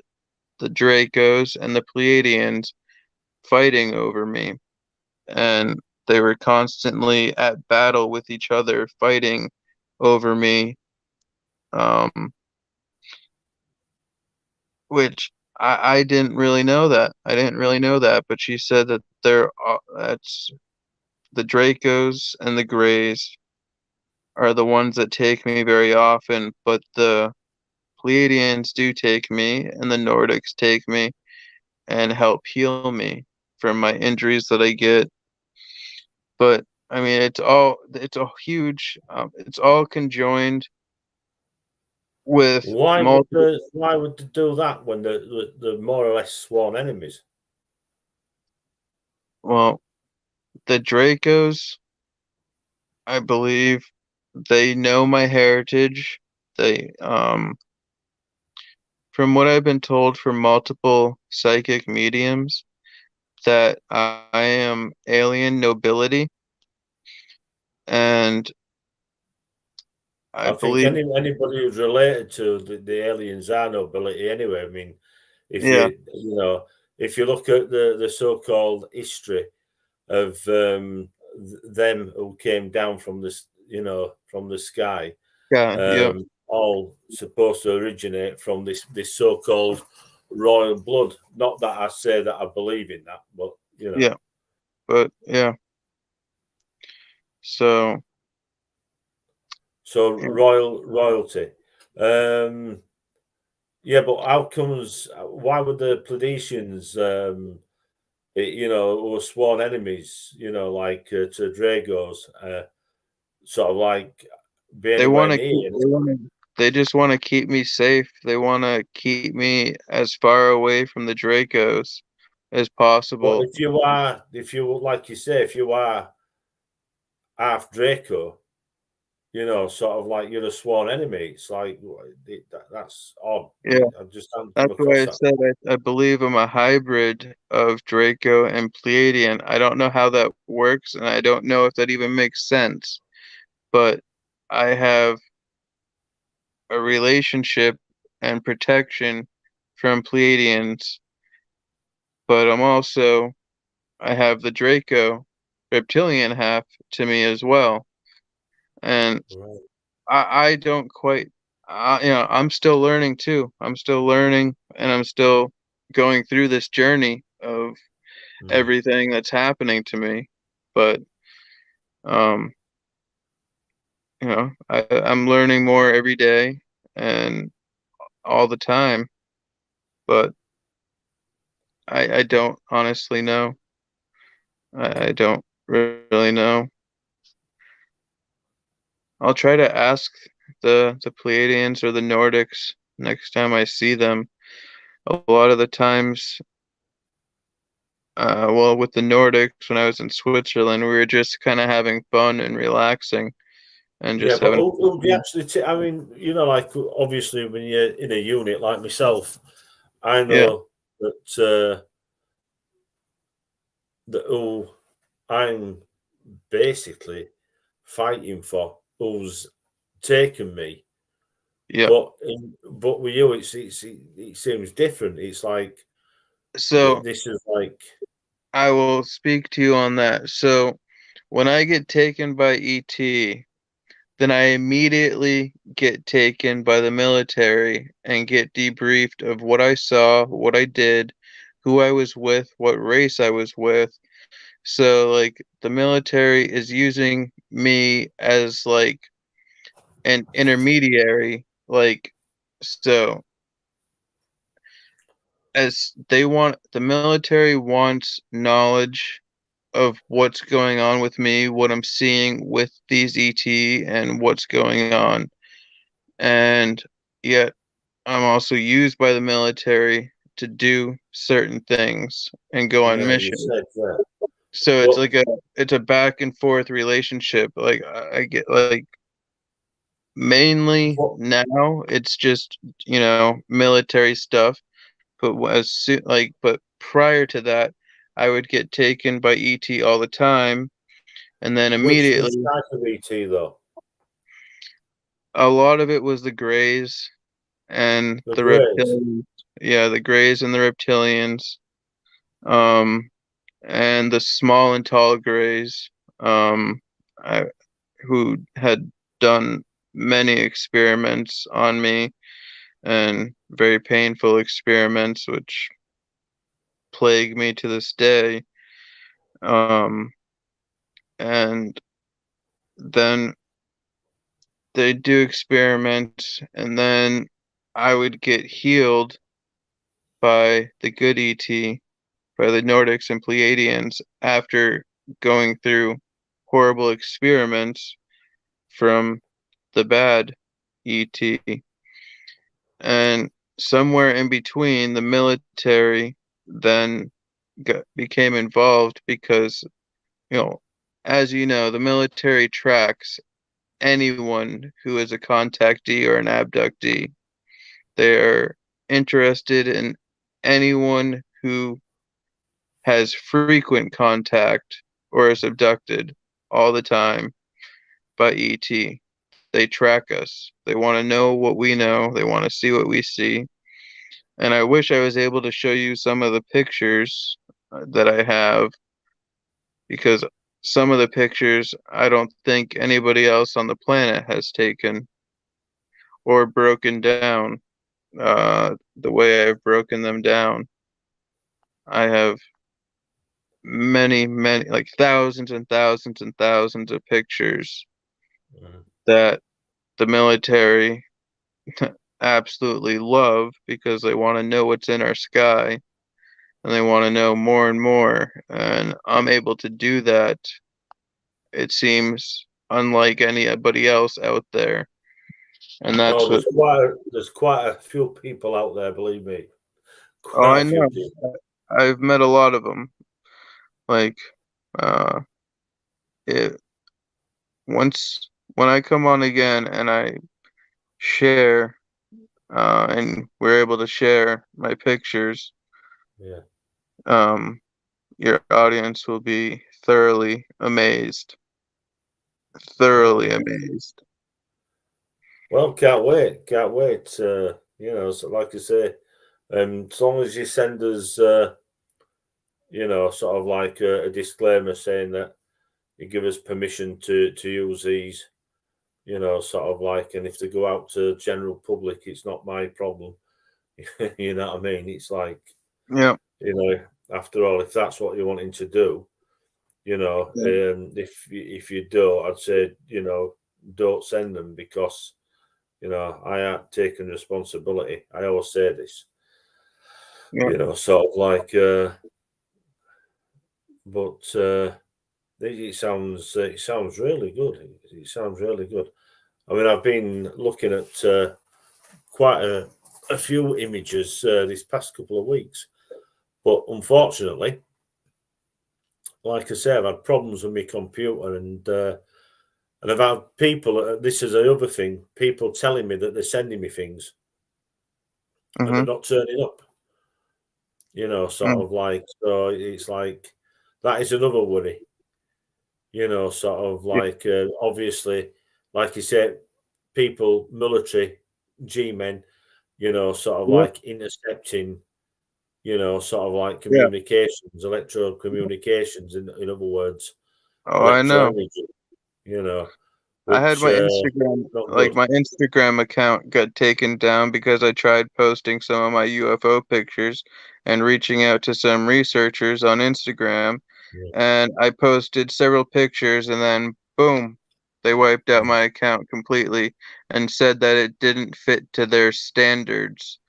the Dracos and the Pleiadians fighting over me. And they were constantly at battle with each other, fighting over me. Um, which I didn't really know that. I didn't really know that, but she said that that's the Dracos and the Greys are the ones that take me very often, but the Pleiadians do take me, and the Nordics take me and help heal me from my injuries that I get. But I mean, it's a huge, it's all conjoined with multiple. Why would they do that when they're more or less sworn enemies? Well, the Dracos, I believe, they know my heritage. They, from what I've been told from multiple psychic mediums, that I am alien nobility, and I I think believe, anybody who's related to the aliens are nobility anyway. I mean, if yeah, if you look at the so-called history of them who came down from this, from the sky, yeah, yeah, all supposed to originate from this so-called royal blood. Not that I say that I believe in that, but yeah, but yeah, so so yeah, royalty. Um, yeah, but how comes? Why would the Pleiadians, who were sworn enemies, like to Dragos, sort of like be they anywhere want to near? keep, they just want to keep me safe. They want to keep me as far away from the Dracos as But possible. if you like you say, if you are half Draco, sort of like you're a sworn enemy. It's like that's odd. Yeah, I just haven't come that's why across I that. said I believe I'm a hybrid of Draco and Pleiadian. I don't know how that works, and I don't know if that even makes sense, but I have a relationship and protection from Pleiadians, but I have the Draco reptilian half to me as well. And Right. I don't quite, I'm still learning too. I'm still learning, and I'm still going through this journey of Mm. everything that's happening to me. But, um, I'm learning more every day and all the time, but I don't honestly know. I don't really know. I'll try to ask the Pleiadians or the Nordics next time I see them. A lot of the times, well, with the Nordics, when I was in Switzerland, we were just kind of having fun and relaxing and Yeah, just but having who do you fun. actually? I mean, like obviously when you're in a unit like myself, I Yeah, know that who I'm basically fighting for, who's taken me. yeah. But with you, it seems different. It's like So this is like. I will speak to you on that. So when I get taken by ET, then I immediately get taken by the military and get debriefed of what I saw, what I did, who I was with, what race I was with. So like the military is using me as like an intermediary, like so as they want the military wants knowledge of what's going on with me, what I'm seeing with these ET and what's going on. And yet I'm also used by the military to do certain things and go on Yeah, you missions. said that. So it's But like a back and forth relationship. Like I get like mainly what, now it's just, military stuff. But but prior to that, I would get taken by ET all the time, and then which immediately type of ET though? a lot of it was the Greys and The the Greys. reptilians. Yeah, the Greys and the reptilians. Um, and the small and tall Greys, um, I, who had done many experiments on me and very painful experiments, which plague me to this day. Um, and then they do experiments, and then I would get healed by the good ET, by the Nordics and Pleiadians after going through horrible experiments from the bad ET. And somewhere in between, the military then became involved because, you know, as you know, the military tracks anyone who is a contactee or an abductee. They're interested in anyone who has frequent contact or is abducted all the time by ET. They track us. They want to know what we know. They want to see what we see. And I wish I was able to show you some of the pictures that I have because some of the pictures I don't think anybody else on the planet has taken or broken down the way I've broken them down. I have many, like thousands and thousands and thousands of pictures Mm. that the military absolutely love because they want to know what's in our sky and they want to know more and more. And I'm able to do that, it seems, unlike anybody else out there. And Oh, that's what, there's quite a few people out there, believe me. oh, Quite I a few know. people. I've met a lot of them. Like, uh, it, when I come on again and I share, and we're able to share my pictures, Yeah. um, your audience will be thoroughly amazed. Thoroughly Oh, amazed. well, can't wait. Can't wait. So like I say, as long as you send us, sort of like a disclaimer saying that you give us permission to use these, sort of like, and if they go out to general public, it's not my problem. You know what I mean? It's like, Yeah. you know, after all, if that's what you're wanting to do, Yeah. if you do, I'd say, don't send them because, I have taken responsibility. I always say this, Yeah. sort of like, but it sounds really good. It sounds really good. I mean, I've been looking at quite a few images this past couple of weeks, but unfortunately, like I say, I've had problems with my computer, and I've had people. This is the other thing: people telling me that they're sending me things and they're Mm-hmm. not turning up. Sort Mm. of like, so it's like that is another worry. Sort of Yeah. like, obviously, like you said, military G men, sort of Yeah. like intercepting. sort of like Yeah. communications, electro communications, in other words, Oh, I electro know. energy, I had which my Instagram, not like good. my Instagram account got taken down because I tried posting some of my UFO pictures and reaching out to some researchers on Instagram. Yeah. And I posted several pictures and then boom, they wiped out Mm. my account completely and said that it didn't fit to their standards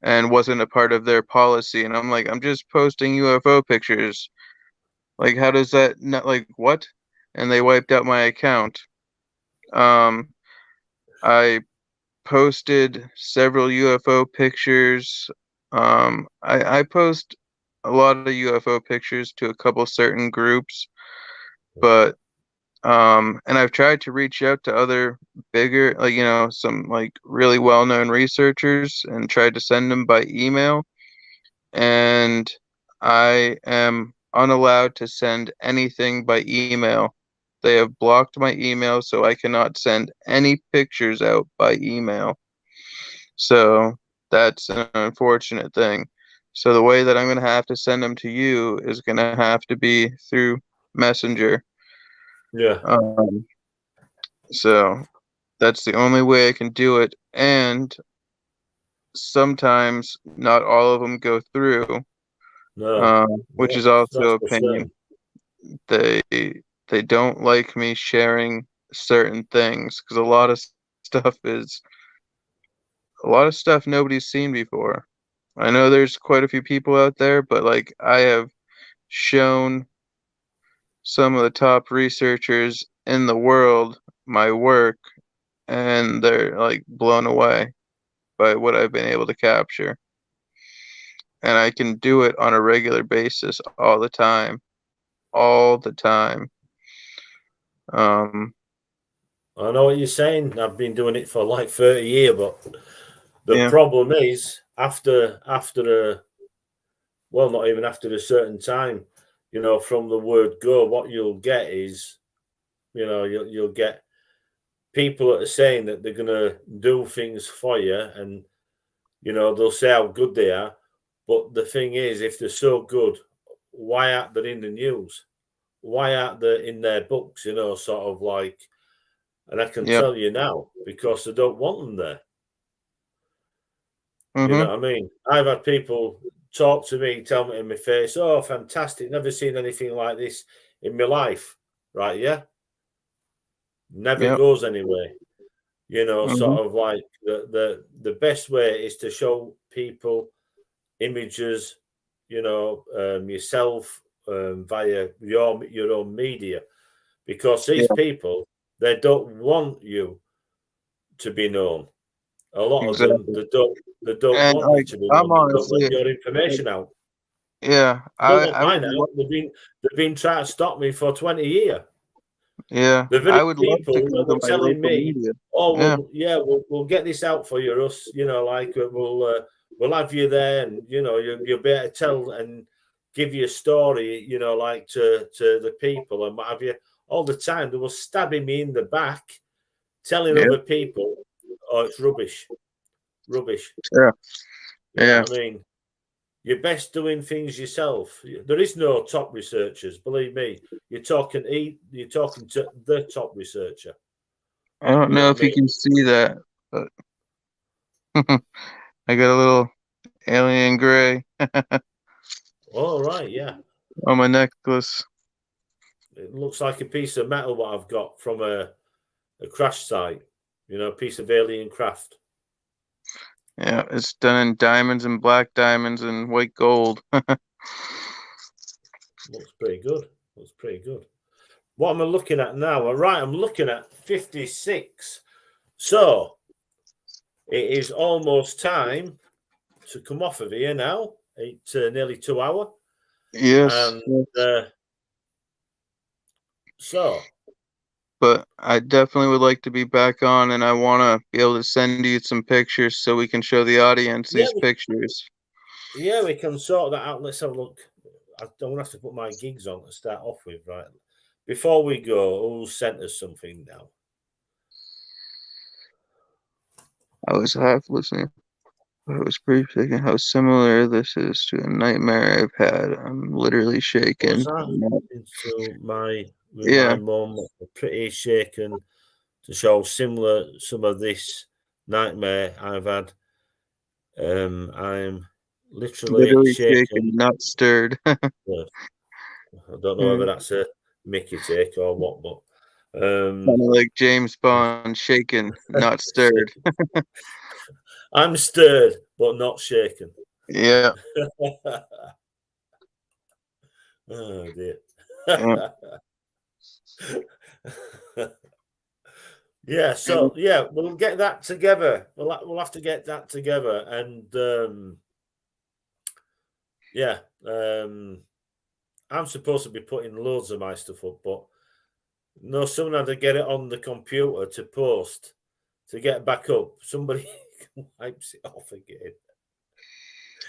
and wasn't a part of their policy. And I'm like, I'm just posting UFO pictures. Like, how does that not, like, what? And they wiped out my account. Um, I posted several UFO pictures. I post a lot of UFO pictures to a couple certain groups, but and I've tried to reach out to other bigger, like, some like really well-known researchers and tried to send them by email, and I am unallowed to send anything by email. They have blocked my email, so I cannot send any pictures out by email. So that's an unfortunate thing. So the way that I'm going to have to send them to you is going to have to be through Messenger. Yeah. Um, so that's the only way I can do it. And sometimes not all of them go through, No. which is That's also a the pain. shame. They they don't like me sharing certain things because stuff is a lot of stuff nobody's seen before. I know there's quite a few people out there, but like I have shown some of the top researchers in the world my work, and they're like blown away by what I've been able to capture. And I can do it on a regular basis all the time, all the time. Um, I know what you're saying. I've been doing it for like 30 years, but the yeah, problem is after a well, not even after a certain time, from the word go, what you'll get is, you'll get people that are saying that they're gonna do things for you, and they'll say how good they are. But the thing is, if they're so good, why aren't they in the news? Why aren't they in their books? Sort of like, and I can yeah, tell you now because they don't want them there. You mm-hmm, know what I mean? I've had people talk to me, tell me in my face, "Oh, fantastic! Never seen anything like this in my life." Right? Yeah, never yeah, goes anywhere. mm-hmm, Sort of like the best way is to show people images, yourself, via your own media, because these yeah, people, they don't want you to be known. A lot of them, exactly. they don't And want you like, to be I'm known. They don't want honestly, your like, information out. yeah, They don't want I would, mine out. They've been trying to stop me for 20 years. yeah, The very I would love to people go that to were my telling local me, media. "Oh, Yeah, well, yeah, we'll get this out for you, Russ. Like we'll have you there, and you'll be able to tell and give you a story, like to the people and what have you." All the time, they were stabbing me in the back, telling yeah, other people, "Oh, it's rubbish, rubbish." yeah, You know yeah. what I mean? You're best doing things yourself. There is no top researchers, believe me. You're talking to the top researcher. I don't You know know what I if you mean? can see that, but I got a little alien gray All right, yeah. on my necklace. It looks like a piece of metal what I've got from a crash site. A piece of alien craft. Yeah, it's done in diamonds and black diamonds and white gold. Looks pretty good. Looks pretty good. What am I looking at now? All right, I'm looking at 56. So it is almost time to come off of here now. It's nearly 2 hours. Yes, And yes. uh, so, But I definitely would like to be back on, and I want to be able to send you some pictures so we can show the audience yeah, these pictures. we can sort that out. Let's have a look. I don't have to put my gigs on to start off with, right? Before we go, who sent us something now? I was half listening. I was briefly thinking how similar this is to a nightmare I've had. I'm literally shaken. Was I into with my Yeah, mum? Pretty shaken to show similar some of this nightmare I've had. I'm literally literally shaken, shaken. not stirred. Well, I don't know whether Kind that's a Mickey take or what, but of like James Bond, shaken, not stirred. I'm stirred but not shaken. Yeah, Oh dear. yeah. Yeah, so yeah, we'll get that together. We'll have to get that together, and yeah, I'm supposed to be putting loads of my stuff up, but no sooner than I get it on the computer to post to get back up, somebody wipes it off again.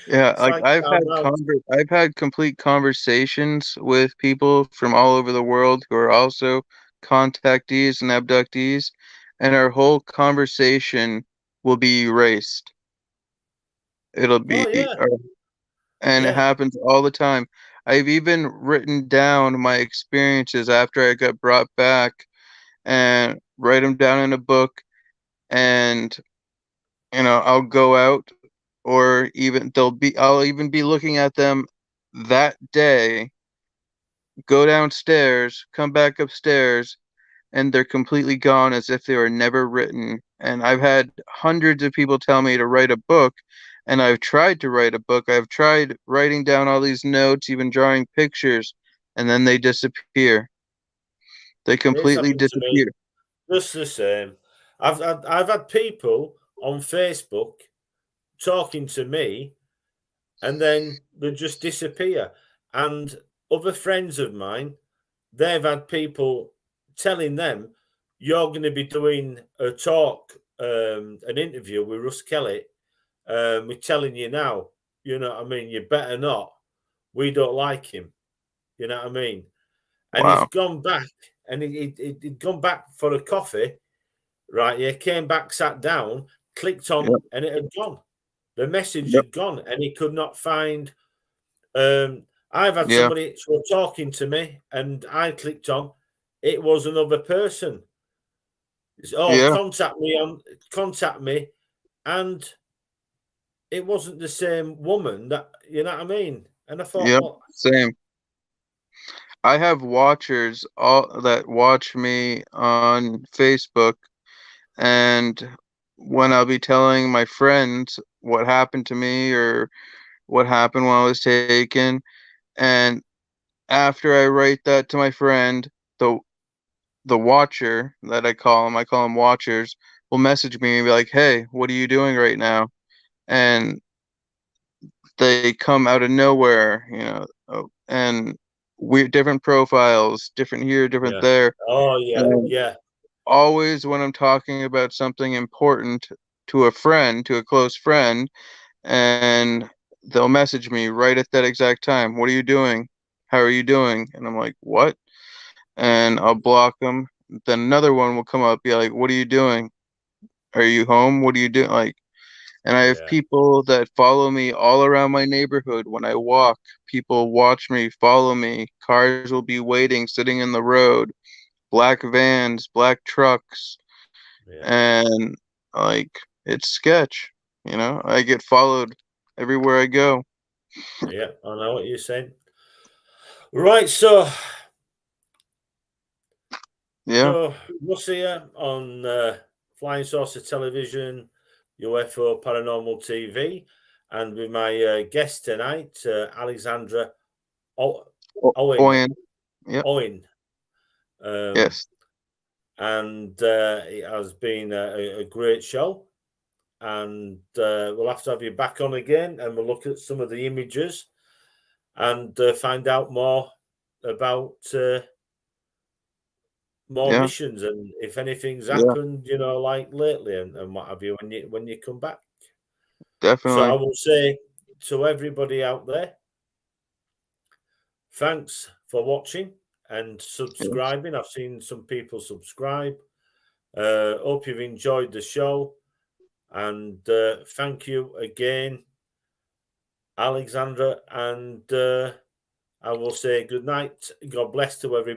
Yeah, It's like like I'm out. I've had complete conversations with people from all over the world who are also contactees and abductees, and our whole conversation will be erased. It'll Oh be, yeah, and it yeah. happens all the time. I've even written down my experiences after I got brought back and write them down in a book, and I'll go out, or even I'll even be looking at them that day, go downstairs, come back upstairs, and they're completely gone as if they were never written. And I've had hundreds of people tell me to write a book, and I've tried to write a book. I've tried writing down all these notes, even drawing pictures, and then they disappear. They It's completely happened to me disappear. just the same. I've had people on Facebook talking to me, and then they just disappear. And other friends of mine, they've had people telling them, "You're going to be doing a talk, an interview with Russ Kelly. We're telling you now. You know what I mean? You better not. We don't like him. You know what I mean?" And he's Wow. gone back, and he'd gone back for a coffee. Right? Yeah, came back, sat down, clicked on, Yep. and it had gone. The message Yep. had gone, and he could not find. I've had Yeah. somebody talking to me, and I clicked on. It was another person. It's, oh, Yeah. contact me, and it wasn't the same woman. That you know what I mean. And I thought, Yep. well, Same. I have watchers all that watch me on Facebook, and when I'll be telling my friends what happened to me or what happened when I was taken, and after I write that to my friend, the the watcher that I call them watchers, will message me and be like, "Hey, what are you doing right now?" And they come out of nowhere, and weird different profiles, different here, different yeah, there. oh yeah, And yeah, always when I'm talking about something important to a friend, to a close friend, and they'll message me right at that exact time. What are you doing? How are you doing? And I'm like, what? And I'll block them. Then another one will come up, be like, what are you doing? Are you home? What are you doing? Like, and I have yeah, people that follow me all around my neighborhood when I walk. People watch me, follow me. Cars will be waiting, sitting in the road. Black vans, black trucks, yeah, and like it's sketch. I get followed everywhere I go. yeah. I know what you're saying. Right, so Yeah, so we'll see you on Flying Saucer Television, UFO Paranormal TV, and with my guest tonight, Alexandra o- Owen. Oyen. Yep. Owen. Um, Yes. and it has been a great show. And we'll have to have you back on again, and we'll look at some of the images and find out more about more Yeah. missions and if anything's Yeah. happened, like lately and what have you when you come back. So I Definitely. will say to everybody out there, thanks for watching and Yes. subscribing. I've seen some people subscribe. Hope you've enjoyed the show. And thank you again, Alexandra. And I will say good night. God bless to everybody.